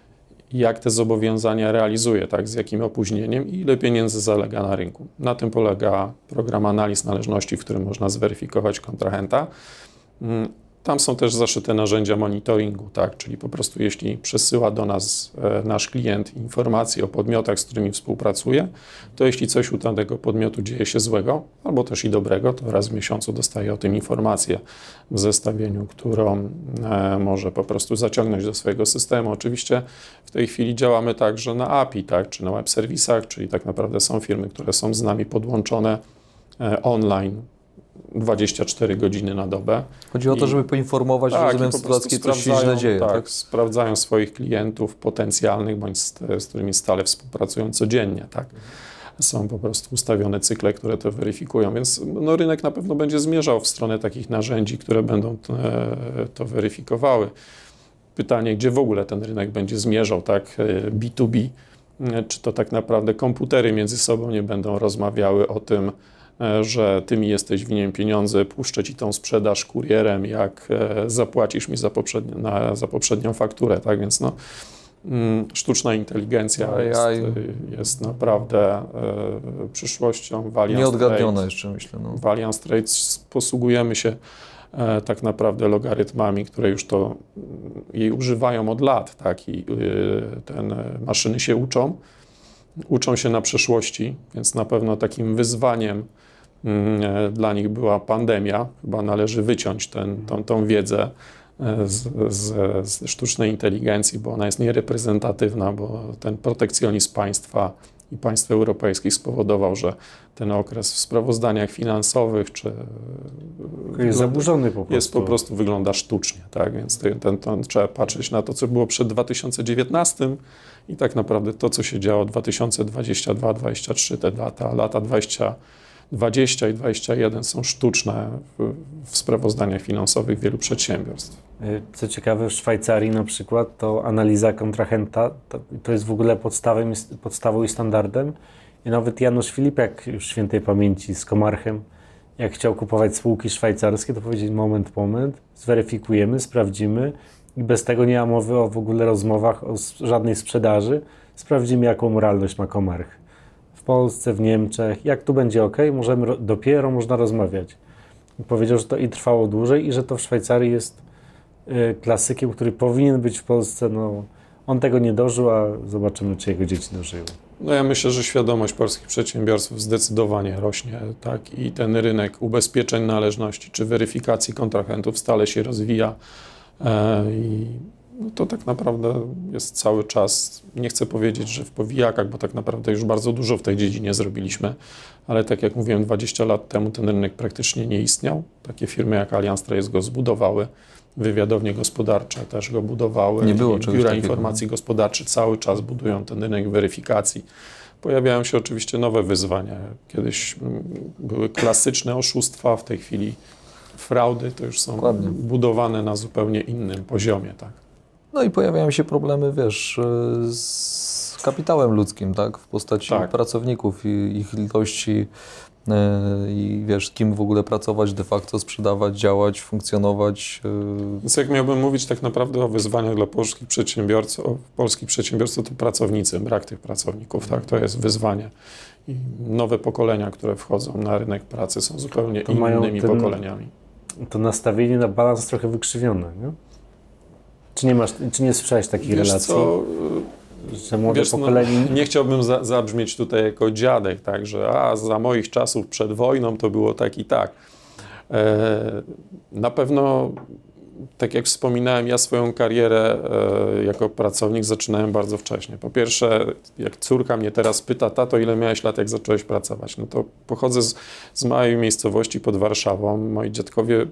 jak te zobowiązania realizuje, tak, z jakim opóźnieniem i ile pieniędzy zalega na rynku. Na tym polega program analiz należności, w którym można zweryfikować kontrahenta. Tam są też zaszyte narzędzia monitoringu, tak? Czyli po prostu jeśli przesyła do nas nasz klient informacje o podmiotach, z którymi współpracuje, to jeśli coś u danego podmiotu dzieje się złego, albo też i dobrego, to raz w miesiącu dostaje o tym informację w zestawieniu, którą może po prostu zaciągnąć do swojego systemu. Oczywiście w tej chwili działamy także na API, tak? Czy na web serwisach, czyli tak naprawdę są firmy, które są z nami podłączone online 24 godziny na dobę. Chodzi o to, żeby poinformować, rozumiem, i po sytuację, prostu coś się źle dzieje. Tak, sprawdzają swoich klientów potencjalnych, bądź z którymi stale współpracują codziennie. Tak. Są po prostu ustawione cykle, które to weryfikują, więc rynek na pewno będzie zmierzał w stronę takich narzędzi, które będą to weryfikowały. Pytanie, gdzie w ogóle ten rynek będzie zmierzał, tak, B2B, czy to tak naprawdę komputery między sobą nie będą rozmawiały o tym, że ty mi jesteś winien pieniądze, puszczę ci tą sprzedaż kurierem, jak zapłacisz mi za poprzednią fakturę, tak, więc sztuczna inteligencja jest naprawdę przyszłością. Nieodgadniona jeszcze, myślę. W Allianz Trade posługujemy się tak naprawdę logarytmami, które już jej używają od lat, tak, i maszyny się uczą się na przeszłości, więc na pewno takim wyzwaniem dla nich była pandemia. Chyba należy wyciąć tą wiedzę z sztucznej inteligencji, bo ona jest niereprezentatywna, bo ten protekcjonizm państwa i państw europejskich spowodował, że ten okres w sprawozdaniach finansowych Jest zaburzony po prostu. Wygląda sztucznie, tak? Więc trzeba patrzeć na to, co było przed 2019 i tak naprawdę to, co się działo 2022-2023, te lata 2020 i 2021 są sztuczne w sprawozdaniach finansowych wielu przedsiębiorstw. Co ciekawe, w Szwajcarii na przykład to analiza kontrahenta to jest w ogóle podstawą i standardem. I nawet Janusz Filipiak, już świętej pamięci, z Komarchem, jak chciał kupować spółki szwajcarskie, to powiedzieć moment, zweryfikujemy, sprawdzimy i bez tego nie ma mowy o w ogóle rozmowach o żadnej sprzedaży. Sprawdzimy, jaką moralność ma Komarch. W Polsce, w Niemczech, jak tu będzie ok, dopiero można rozmawiać. I powiedział, że to i trwało dłużej i że to w Szwajcarii jest klasykiem, który powinien być w Polsce. On tego nie dożył, a zobaczymy, czy jego dzieci dożyły. Ja myślę, że świadomość polskich przedsiębiorców zdecydowanie rośnie, tak? I ten rynek ubezpieczeń należności czy weryfikacji kontrahentów stale się rozwija i to tak naprawdę jest cały czas, nie chcę powiedzieć, że w powijakach, bo tak naprawdę już bardzo dużo w tej dziedzinie zrobiliśmy, ale tak jak mówiłem, 20 lat temu ten rynek praktycznie nie istniał. Takie firmy jak Allianz Trade go zbudowały, wywiadownie gospodarcze też go budowały. Nie było czegoś Biura takiego. Informacji Gospodarczej cały czas budują ten rynek weryfikacji. Pojawiają się oczywiście nowe wyzwania. Kiedyś były klasyczne oszustwa, w tej chwili fraudy to już są Dokładnie. budowane na zupełnie innym poziomie. Tak. No i pojawiają się problemy, z kapitałem ludzkim, tak? W postaci Tak. pracowników i ich ilości i wiesz, kim w ogóle pracować, de facto sprzedawać, działać, funkcjonować. Więc jak miałbym mówić tak naprawdę o wyzwaniach dla polskich przedsiębiorców, to pracownicy, brak tych pracowników, tak, to jest wyzwanie. I nowe pokolenia, które wchodzą na rynek pracy, są zupełnie To mają innymi pokoleniami. To nastawienie na balans trochę wykrzywione, nie? Czy nie słyszałeś takich Wiesz relacji, co, że młode pokolenie... nie chciałbym zabrzmieć tutaj jako dziadek, tak, że za moich czasów przed wojną to było tak i tak. Na pewno, tak jak wspominałem, ja swoją karierę jako pracownik zaczynałem bardzo wcześnie. Po pierwsze, jak córka mnie teraz pyta, tato, ile miałeś lat, jak zacząłeś pracować? No to pochodzę z małej miejscowości pod Warszawą. Moi dziadkowie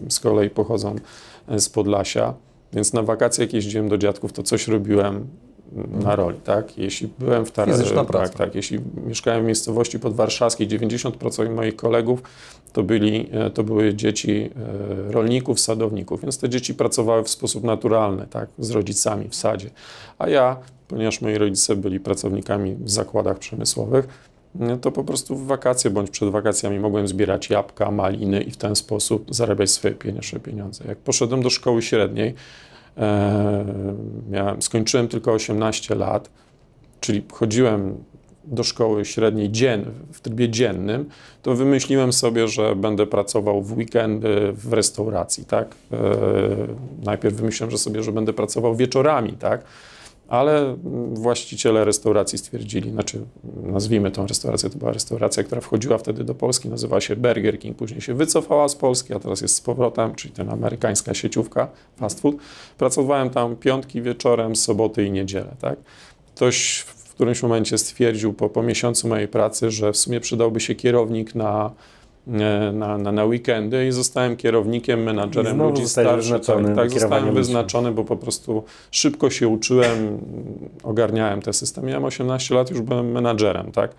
z kolei pochodzą z Podlasia, więc na wakacje jak jeździłem do dziadków, to coś robiłem na roli, tak? Jeśli byłem w Fizyczna praca. tak, jeśli mieszkałem w miejscowości podwarszawskiej, 90% moich kolegów to były dzieci rolników, sadowników, więc te dzieci pracowały w sposób naturalny, tak? Z rodzicami w sadzie. A ja, ponieważ moi rodzice byli pracownikami w zakładach przemysłowych, to po prostu w wakacje bądź przed wakacjami mogłem zbierać jabłka, maliny i w ten sposób zarabiać swoje pieniądze. Jak poszedłem do szkoły średniej, skończyłem tylko 18 lat, czyli chodziłem do szkoły średniej w trybie dziennym, to wymyśliłem sobie, że będę pracował w weekendy w restauracji, tak? Najpierw wymyśliłem że będę pracował wieczorami, tak? Ale właściciele restauracji stwierdzili, nazwijmy tą restaurację, to była restauracja, która wchodziła wtedy do Polski, nazywała się Burger King, później się wycofała z Polski, a teraz jest z powrotem, czyli ten amerykańska sieciówka, fast food. Pracowałem tam piątki wieczorem, soboty i niedzielę, tak? Ktoś w którymś momencie stwierdził po miesiącu mojej pracy, że w sumie przydałby się kierownik na weekendy i zostałem kierownikiem, menadżerem ludzi starszych. Tak, zostałem wyznaczony, bo po prostu szybko się uczyłem, ogarniałem te systemy. Miałem 18 lat, już byłem menadżerem, tak.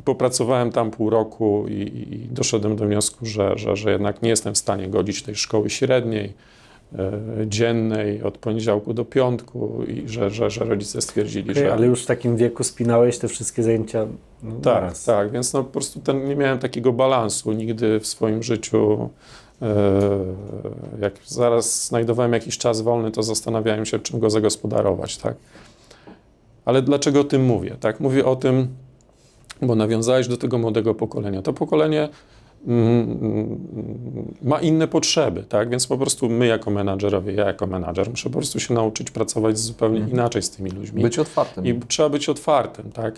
Popracowałem tam pół roku i doszedłem do wniosku, że jednak nie jestem w stanie godzić tej szkoły średniej, dziennej, od poniedziałku do piątku i że rodzice stwierdzili, że... Ale już w takim wieku spinałeś te wszystkie zajęcia naraz. Tak, więc po prostu nie miałem takiego balansu nigdy w swoim życiu. Jak zaraz znajdowałem jakiś czas wolny, to zastanawiałem się, czym go zagospodarować, tak? Ale dlaczego o tym mówię? Tak, mówię o tym, bo nawiązałeś do tego młodego pokolenia. To pokolenie ma inne potrzeby, tak? Więc po prostu my jako menadżerowie, ja jako menadżer muszę po prostu się nauczyć pracować zupełnie inaczej z tymi ludźmi. Być otwartym. I trzeba być otwartym, tak?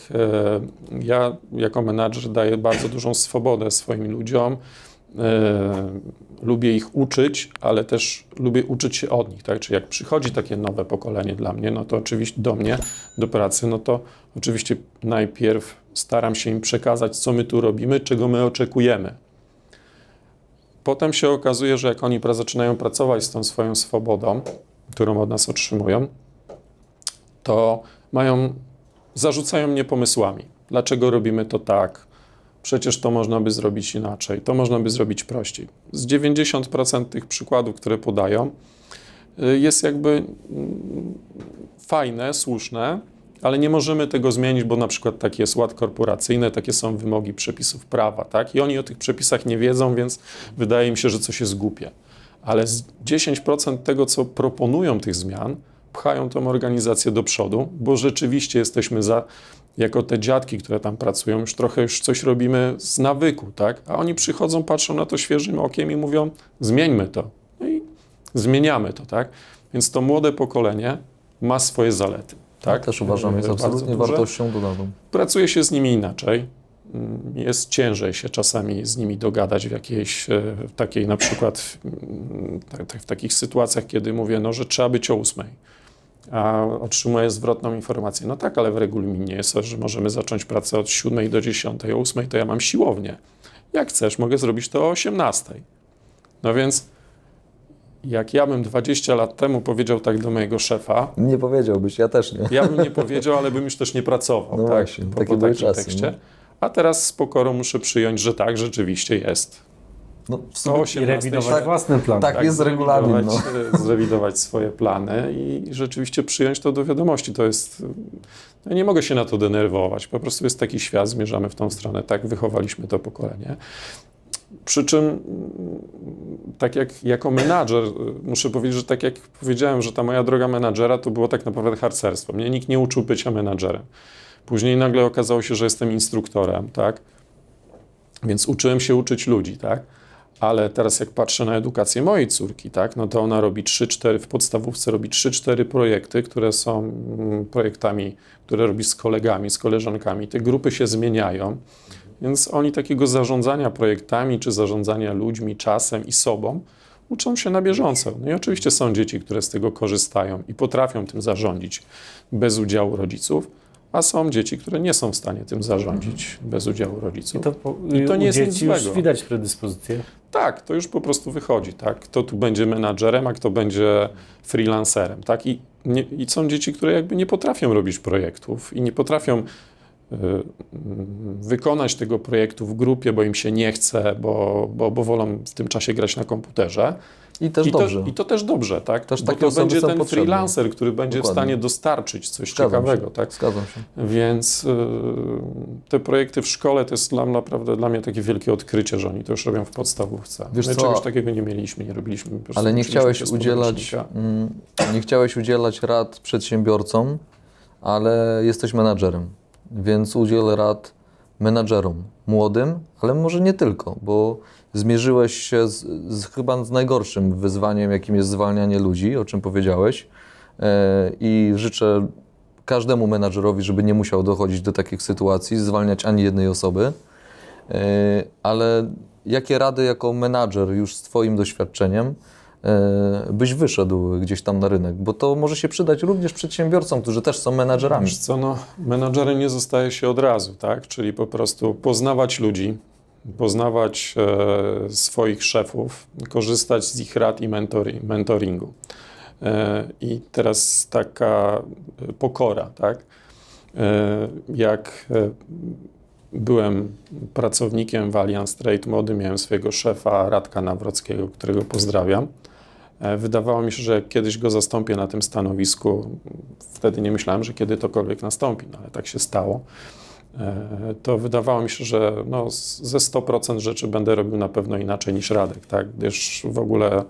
Ja jako menadżer daję bardzo dużą swobodę swoim ludziom. Lubię ich uczyć, ale też lubię uczyć się od nich, tak? Czyli jak przychodzi takie nowe pokolenie dla mnie, no to oczywiście do mnie, do pracy, no to oczywiście najpierw staram się im przekazać, co my tu robimy, czego my oczekujemy. Potem się okazuje, że jak oni zaczynają pracować z tą swoją swobodą, którą od nas otrzymują, to zarzucają mnie pomysłami. Dlaczego robimy to tak? Przecież to można by zrobić inaczej, to można by zrobić prościej. Z 90% tych przykładów, które podają, jest jakby fajne, słuszne, ale nie możemy tego zmienić, bo na przykład taki jest ład korporacyjny, takie są wymogi przepisów prawa, tak? I oni o tych przepisach nie wiedzą, więc wydaje mi się, że coś jest głupie. Ale z 10% tego, co proponują tych zmian, pchają tą organizację do przodu, bo rzeczywiście jesteśmy jako te dziadki, które tam pracują, już trochę coś robimy z nawyku, tak? A oni przychodzą, patrzą na to świeżym okiem i mówią, zmieńmy to. No i zmieniamy to, tak? Więc to młode pokolenie ma swoje zalety, tak? Ja też uważam, jest absolutnie wartością dodaną. Pracuje się z nimi inaczej. Jest ciężej się czasami z nimi dogadać w jakiejś takiej na przykład w takich sytuacjach, kiedy mówię, no, że trzeba być o 8:00. A otrzymuję zwrotną informację. No tak, ale w regulaminie jest, że możemy zacząć pracę od 7:00 do 10:00, o 8:00 to ja mam siłownię. Jak chcesz, mogę zrobić to o 18:00. No więc jak ja bym 20 lat temu powiedział tak do mojego szefa... Nie powiedziałbyś, ja też nie. Ja bym nie powiedział, ale bym już też nie pracował. No tak, właśnie, po takim tekście. No. A teraz z pokorą muszę przyjąć, że tak, rzeczywiście jest. No, w o sumie, 18 I rewidować tak, własny plan. tak, jest regulamin. No. zrewidować swoje plany i rzeczywiście przyjąć to do wiadomości. To jest, no nie mogę się na to denerwować, po prostu jest taki świat, zmierzamy w tą stronę, tak wychowaliśmy to pokolenie. Przy czym, tak jak jako menadżer, muszę powiedzieć, że tak jak powiedziałem, że ta moja droga menadżera to było tak naprawdę harcerstwo. Mnie nikt nie uczył bycia menadżerem. Później nagle okazało się, że jestem instruktorem, tak? Więc uczyłem się uczyć ludzi, tak? Ale teraz jak patrzę na edukację mojej córki, tak? No to ona robi 3-4, w podstawówce robi 3-4 projekty, które są projektami, które robi z kolegami, z koleżankami. Te grupy się zmieniają. Więc oni takiego zarządzania projektami, czy zarządzania ludźmi, czasem i sobą uczą się na bieżąco. No i oczywiście są dzieci, które z tego korzystają i potrafią tym zarządzić bez udziału rodziców, a są dzieci, które nie są w stanie tym zarządzić bez udziału rodziców. I to nie jest nic dzieci już złego. widać predyspozycje. Tak, to już po prostu wychodzi, tak? Kto tu będzie menadżerem, a kto będzie freelancerem, tak? I są dzieci, które jakby nie potrafią robić projektów i nie potrafią wykonać tego projektu w grupie, bo im się nie chce, bo wolą w tym czasie grać na komputerze. I też dobrze. I to też dobrze, tak? Też Bo takie to osoby będzie są ten potrzebne. freelancer, który będzie Dokładnie. w stanie dostarczyć coś Zgadzam ciekawego, się. tak? Zgadzam się. Więc te projekty w szkole to jest naprawdę dla mnie takie wielkie odkrycie, że oni to już robią w podstawówce. Wiesz My co, czegoś takiego nie mieliśmy, nie robiliśmy. Po prostu Ale nie uczyliśmy chciałeś, się z udzielać, podręcznika. nie chciałeś udzielać rad przedsiębiorcom, ale jesteś menadżerem, więc udzielę rad menadżerom młodym, ale może nie tylko, bo zmierzyłeś się chyba z najgorszym wyzwaniem, jakim jest zwalnianie ludzi, o czym powiedziałeś, i życzę każdemu menadżerowi, żeby nie musiał dochodzić do takich sytuacji, zwalniać ani jednej osoby, ale jakie rady jako menadżer już z Twoim doświadczeniem byś wyszedł gdzieś tam na rynek? Bo to może się przydać również przedsiębiorcom, którzy też są menadżerami. Wiesz co, no, menadżerem nie zostaje się od razu, tak? Czyli po prostu poznawać ludzi, poznawać swoich szefów, korzystać z ich rad i mentoringu. I teraz taka pokora, tak? Jak byłem pracownikiem w Allianz Trade Mody, miałem swojego szefa Radka Nawrockiego, którego pozdrawiam. Wydawało mi się, że kiedyś go zastąpię na tym stanowisku. Wtedy nie myślałem, że kiedy tokolwiek nastąpi, no ale tak się stało. To wydawało mi się, że no, ze 100% rzeczy będę robił na pewno inaczej niż Radek, tak? Gdyż w ogóle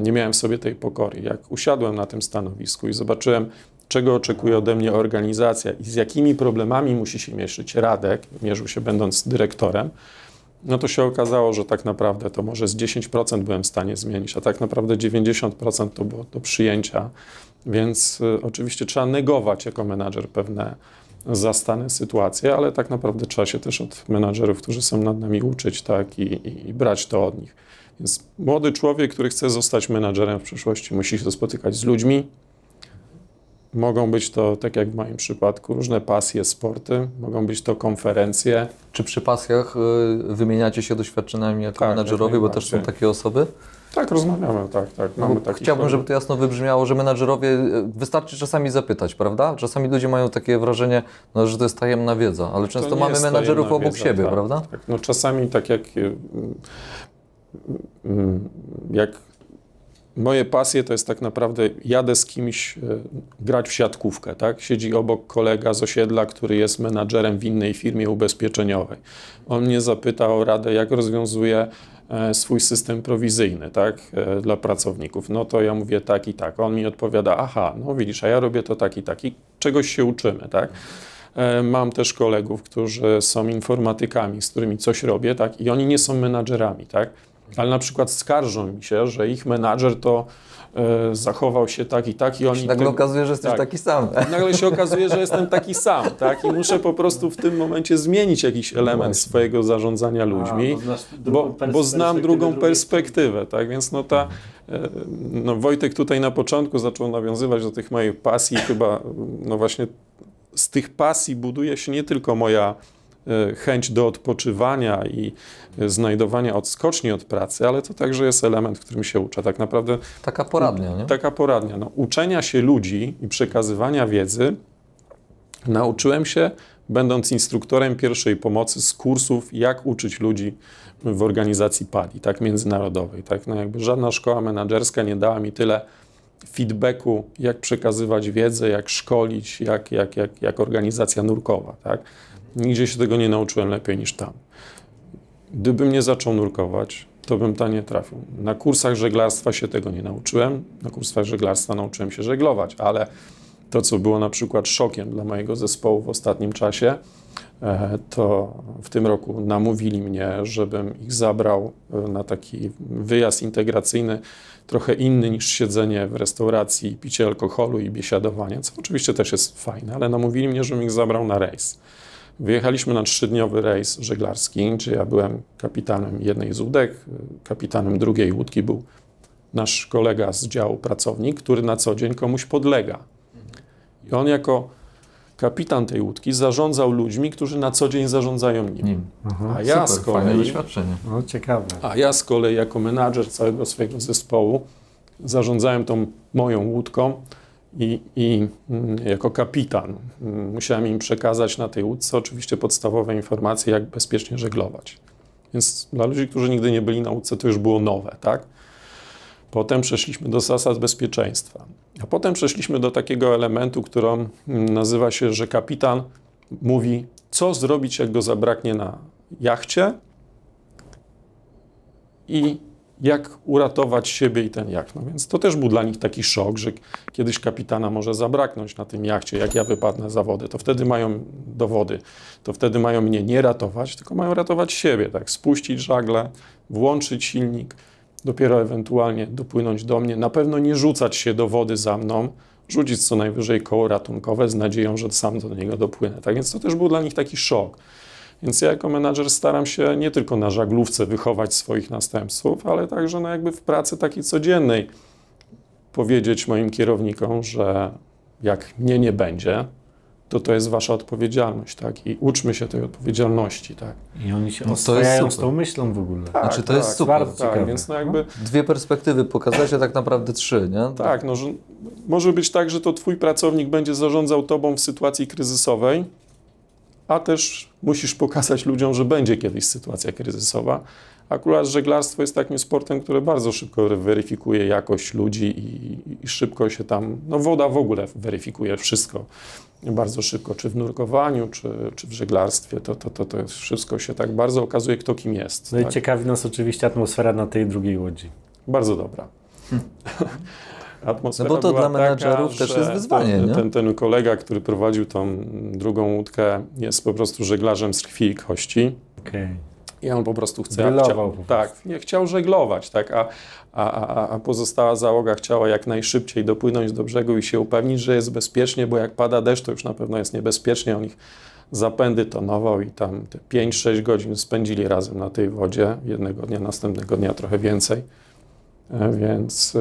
nie miałem w sobie tej pokory. Jak usiadłem na tym stanowisku i zobaczyłem, czego oczekuje ode mnie organizacja i z jakimi problemami musi się mierzyć Radek, mierzył się będąc dyrektorem, no to się okazało, że tak naprawdę to może z 10% byłem w stanie zmienić, a tak naprawdę 90% to było do przyjęcia. Więc oczywiście trzeba negować jako menadżer pewne zastane sytuacje, ale tak naprawdę trzeba się też od menadżerów, którzy są nad nami, uczyć, tak, i brać to od nich. Więc młody człowiek, który chce zostać menadżerem w przyszłości, musi się spotykać z ludźmi. Mogą być to, tak jak w moim przypadku, różne pasje, sporty, mogą być to konferencje. Czy przy pasjach wymieniacie się doświadczeniami jako Tak, menadżerowie, jak bo też są najbardziej. takie osoby? Tak, rozmawiamy, tak. Mamy takich Chciałbym, żeby to jasno wybrzmiało, że menadżerowie, wystarczy czasami zapytać, prawda? Czasami ludzie mają takie wrażenie, no, że to jest tajemna wiedza, ale To często nie mamy jest menadżerów tajemna obok wiedza, siebie, tak, prawda? Tak. No czasami tak jak moje pasje to jest tak naprawdę jadę z kimś grać w siatkówkę, tak? Siedzi obok kolega z osiedla, który jest menadżerem w innej firmie ubezpieczeniowej. On mnie zapyta o radę, jak rozwiązuje swój system prowizyjny, tak? Dla pracowników. No to ja mówię tak i tak. On mi odpowiada, aha, no widzisz, a ja robię to tak i tak i czegoś się uczymy, tak? Mam też kolegów, którzy są informatykami, z którymi coś robię, tak? I oni nie są menadżerami, tak? Ale na przykład skarżą mi się, że ich menadżer to zachował się tak i oni... Nagle okazuje, że jesteś tak. taki sam. Nagle się okazuje, że jestem taki sam, tak? I muszę po prostu w tym momencie zmienić jakiś element swojego zarządzania ludźmi, bo znam drugą perspektywę, tak? Więc no Wojtek tutaj na początku zaczął nawiązywać do tych moich pasji. Chyba no właśnie z tych pasji buduje się nie tylko moja chęć do odpoczywania i znajdowania odskoczni od pracy, ale to także jest element, którym się uczę. Tak naprawdę Taka poradnia, nie? taka poradnia. No, uczenia się ludzi i przekazywania wiedzy nauczyłem się będąc instruktorem pierwszej pomocy z kursów, jak uczyć ludzi w organizacji PADI, tak, międzynarodowej. Tak? No jakby żadna szkoła menedżerska nie dała mi tyle feedbacku, jak przekazywać wiedzę, jak szkolić, jak organizacja nurkowa. Tak? Nigdzie się tego nie nauczyłem lepiej niż tam. Gdybym nie zaczął nurkować, to bym tam nie trafił. Na kursach żeglarstwa się tego nie nauczyłem. Na kursach żeglarstwa nauczyłem się żeglować, ale to, co było na przykład szokiem dla mojego zespołu w ostatnim czasie, to w tym roku namówili mnie, żebym ich zabrał na taki wyjazd integracyjny, trochę inny niż siedzenie w restauracji, picie alkoholu i biesiadowanie, co oczywiście też jest fajne, ale namówili mnie, żebym ich zabrał na rejs. Wyjechaliśmy na 3-dniowy rejs żeglarski, gdzie ja byłem kapitanem jednej z łódek, kapitanem drugiej łódki był nasz kolega z działu, pracownik, który na co dzień komuś podlega. I on jako kapitan tej łódki zarządzał ludźmi, którzy na co dzień zarządzają nim. Aha, A ja z Super, fajne kolei, doświadczenie. no ciekawe. jako menadżer całego swojego zespołu zarządzałem tą moją łódką i jako kapitan musiałem im przekazać na tej łódce oczywiście podstawowe informacje, jak bezpiecznie żeglować. Więc dla ludzi, którzy nigdy nie byli na łódce, to już było nowe, tak? Potem przeszliśmy do zasad bezpieczeństwa. A potem przeszliśmy do takiego elementu, który nazywa się, że kapitan mówi, co zrobić, jak go zabraknie na jachcie i jak uratować siebie i ten jacht. No więc to też był dla nich taki szok, że kiedyś kapitana może zabraknąć na tym jachcie, jak ja wypadnę za wodę, to wtedy mają do wody, to wtedy mają mnie nie ratować, tylko mają ratować siebie, tak? Spuścić żagle, włączyć silnik, dopiero ewentualnie dopłynąć do mnie, na pewno nie rzucać się do wody za mną, rzucić co najwyżej koło ratunkowe z nadzieją, że sam do niego dopłynę. Tak więc to też był dla nich taki szok. Więc ja jako menadżer staram się nie tylko na żaglówce wychować swoich następców, ale także no jakby w pracy takiej codziennej powiedzieć moim kierownikom, że jak mnie nie będzie, to jest wasza odpowiedzialność, tak? I uczmy się tej odpowiedzialności, tak? I oni się No to jest oswajają z super. tą myślą w ogóle. Znaczy, to jest super. Bardzo Tak, ciekawe. więc no jakby... Dwie perspektywy pokazać, a tak naprawdę trzy, nie? Tak, no, że może być tak, że to twój pracownik będzie zarządzał tobą w sytuacji kryzysowej, a też musisz pokazać ludziom, że będzie kiedyś sytuacja kryzysowa. Akurat żeglarstwo jest takim sportem, który bardzo szybko weryfikuje jakość ludzi i szybko się tam, no woda w ogóle weryfikuje wszystko bardzo szybko, czy w nurkowaniu, czy w żeglarstwie, to jest wszystko się tak bardzo okazuje, kto kim jest. No i tak? ciekawi nas oczywiście atmosfera na tej drugiej łodzi. Bardzo dobra. Atmosfera No bo to była dla menadżerów taka, też że jest wyzwanie, nie? ten kolega, który prowadził tą drugą łódkę, jest po prostu żeglarzem z krwi i kości. Okej. I on po prostu Brylował po prostu. tak, nie chciał żeglować, tak, a pozostała załoga chciała jak najszybciej dopłynąć do brzegu i się upewnić, że jest bezpiecznie, bo jak pada deszcz, to już na pewno jest niebezpiecznie. On ich zapędy tonował i tam te 5-6 godzin spędzili razem na tej wodzie. Jednego dnia, następnego dnia trochę więcej. Więc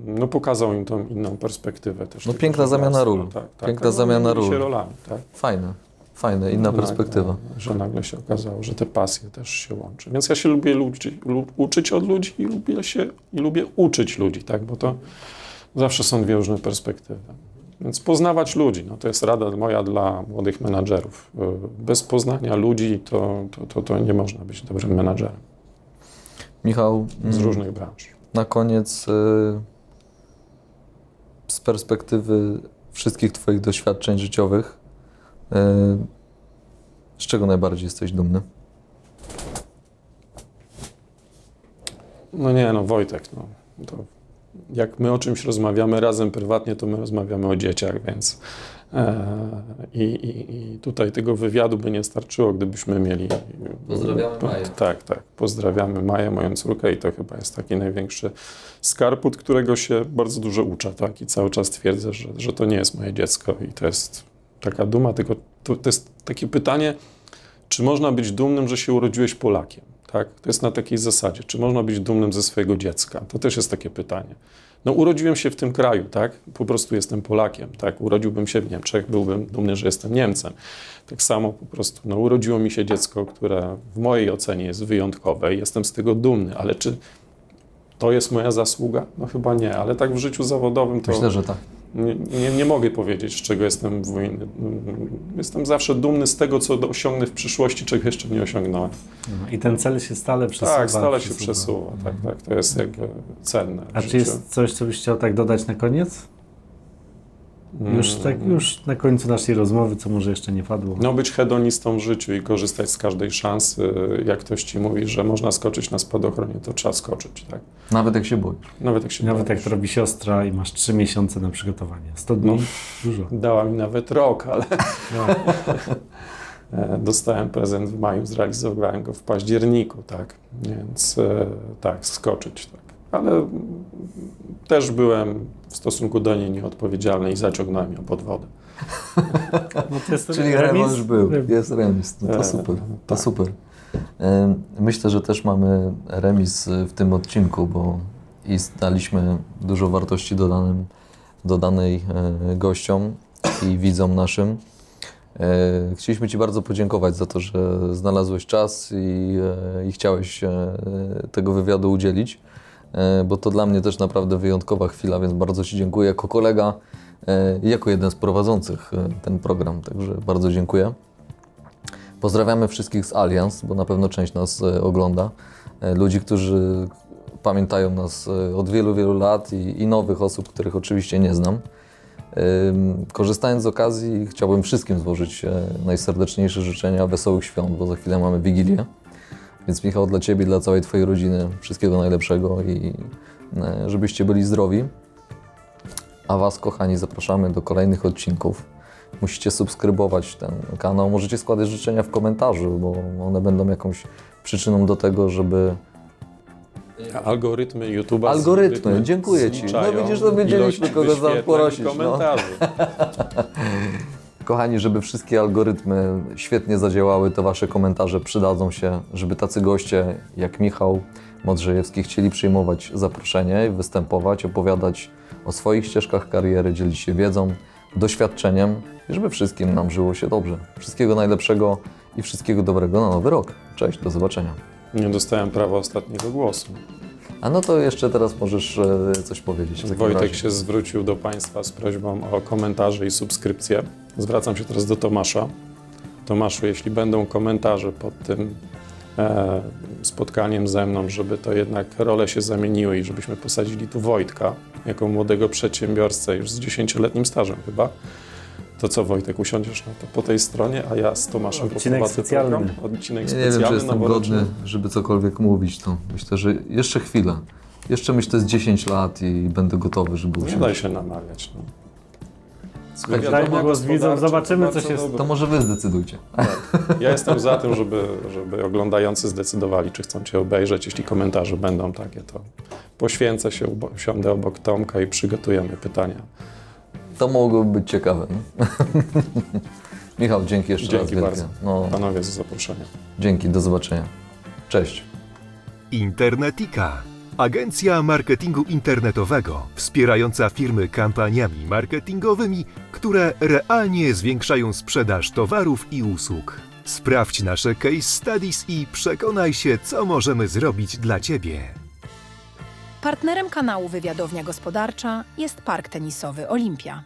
no, pokazał im tą inną perspektywę też. No tego piękna zamiana żeglarstwa. ról. Piękna no, zamiana mieli się ról. rolami, tak. Fajne, inna perspektywa. Że nagle się okazało, że te pasje też się łączy. Więc ja się lubię uczyć od ludzi i lubię uczyć ludzi, tak? Bo to zawsze są dwie różne perspektywy. Więc poznawać ludzi, no to jest rada moja dla młodych menadżerów. Bez poznania ludzi to nie można być dobrym menadżerem Michał, z różnych branż. na koniec z perspektywy wszystkich Twoich doświadczeń życiowych, z czego najbardziej jesteś dumny? No nie, no Wojtek, no to jak my o czymś rozmawiamy razem prywatnie, to my rozmawiamy o dzieciach, więc i tutaj tego wywiadu by nie starczyło, gdybyśmy mieli... Pozdrawiamy Maję. Tak, pozdrawiamy Maję, moją córkę i to chyba jest taki największy skarb, od którego się bardzo dużo uczę, tak, i cały czas twierdzę, że to nie jest moje dziecko i to jest taka duma, tylko to jest takie pytanie, czy można być dumnym, że się urodziłeś Polakiem? Tak? To jest na takiej zasadzie. Czy można być dumnym ze swojego dziecka? To też jest takie pytanie. No urodziłem się w tym kraju, tak? Po prostu jestem Polakiem, tak? Urodziłbym się w Niemczech, byłbym dumny, że jestem Niemcem. Tak samo po prostu, no urodziło mi się dziecko, które w mojej ocenie jest wyjątkowe i jestem z tego dumny, ale czy to jest moja zasługa? No chyba nie, ale tak w życiu zawodowym to... Myślę, że tak. Nie mogę powiedzieć, z czego jestem dumny. Jestem zawsze dumny z tego, co osiągnę w przyszłości, czego jeszcze nie osiągnąłem. I ten cel się stale przesuwa. Tak, stale się przesuwa. Tak, to jest jakby cenne. w A życiu. czy jest coś, co byś chciał tak dodać na koniec? Już na końcu naszej rozmowy, co może jeszcze nie padło. No, być hedonistą w życiu i korzystać z każdej szansy. Jak ktoś ci mówi, że można skoczyć na spadochronie, to trzeba skoczyć, tak? Nawet jak się boisz. Nawet jak się Nawet jak boisz. to robi siostra i masz 3 miesiące na przygotowanie. 100 dni? No. Dużo. Dała mi nawet rok, ale No. dostałem prezent w maju, zrealizowałem go w październiku, tak? Więc tak, skoczyć, tak. Ale też byłem w stosunku do niej nieodpowiedzialny i zaciągnąłem ją pod wodę. No to jest Czyli rewanż był, jest remis. No to super, to tak. super. Myślę, że też mamy remis w tym odcinku, bo i daliśmy dużo wartości dodanej gościom i widzom naszym. Chcieliśmy Ci bardzo podziękować za to, że znalazłeś czas i chciałeś tego wywiadu udzielić, bo to dla mnie też naprawdę wyjątkowa chwila, więc bardzo Ci dziękuję jako kolega i jako jeden z prowadzących ten program, także bardzo dziękuję. Pozdrawiamy wszystkich z Allianz, bo na pewno część nas ogląda. Ludzi, którzy pamiętają nas od wielu, wielu lat i nowych osób, których oczywiście nie znam. Korzystając z okazji, chciałbym wszystkim złożyć najserdeczniejsze życzenia wesołych świąt, bo za chwilę mamy Wigilię. Więc Michał, dla Ciebie, dla całej Twojej rodziny wszystkiego najlepszego i żebyście byli zdrowi. A Was, kochani, zapraszamy do kolejnych odcinków. Musicie subskrybować ten kanał, możecie składać życzenia w komentarzu, bo one będą jakąś przyczyną do tego, żeby... Algorytmy YouTube'a. Algorytmy, dziękuję Ci. No widzisz, to wiedzieliśmy, kogo tam porosić. Komentarzy. Kochani, żeby wszystkie algorytmy świetnie zadziałały, to Wasze komentarze przydadzą się, żeby tacy goście jak Michał Modrzejewski chcieli przyjmować zaproszenie i występować, opowiadać o swoich ścieżkach kariery, dzielić się wiedzą, doświadczeniem i żeby wszystkim nam żyło się dobrze. Wszystkiego najlepszego i wszystkiego dobrego na nowy rok. Cześć, do zobaczenia. Nie dostałem prawa ostatniego głosu. A no to jeszcze teraz możesz coś powiedzieć. w takim Wojtek razie. się zwrócił do Państwa z prośbą o komentarze i subskrypcje. Zwracam się teraz do Tomasza. Tomaszu, jeśli będą komentarze pod tym spotkaniem ze mną, żeby to jednak role się zamieniły i żebyśmy posadzili tu Wojtka jako młodego przedsiębiorcę już z 10-letnim stażem chyba, to co, Wojtek, usiądziesz na to po tej stronie, a ja z Tomaszem Odcinek poprowadzę specjalny. program? Odcinek Nie wiem, czy specjalny, jestem noworoczny. godny, żeby cokolwiek mówić, to myślę, że jeszcze chwilę. Jeszcze myślę, to jest 10 lat i będę gotowy, żeby Nie usiąść. daj się namawiać. No. Słuchajcie, Dajmy Wiadomo, głos widzom, gospodarczy, zobaczymy, to co bardzo się... dobre. To może Wy zdecydujcie. Ja jestem za tym, żeby oglądający zdecydowali, czy chcą Cię obejrzeć. Jeśli komentarze będą takie, to poświęcę się, siądę obok Tomka i przygotujemy pytania. To mogłoby być ciekawe. No? Michał, dzięki jeszcze Dzięki raz bardzo. wielkie. No, Panowie, za zaproszenie. dzięki, do zobaczenia. Cześć. Internetika. Agencja marketingu internetowego, wspierająca firmy kampaniami marketingowymi, które realnie zwiększają sprzedaż towarów i usług. Sprawdź nasze case studies i przekonaj się, co możemy zrobić dla Ciebie. Partnerem kanału Wywiadownia Gospodarcza jest Park Tenisowy Olimpia.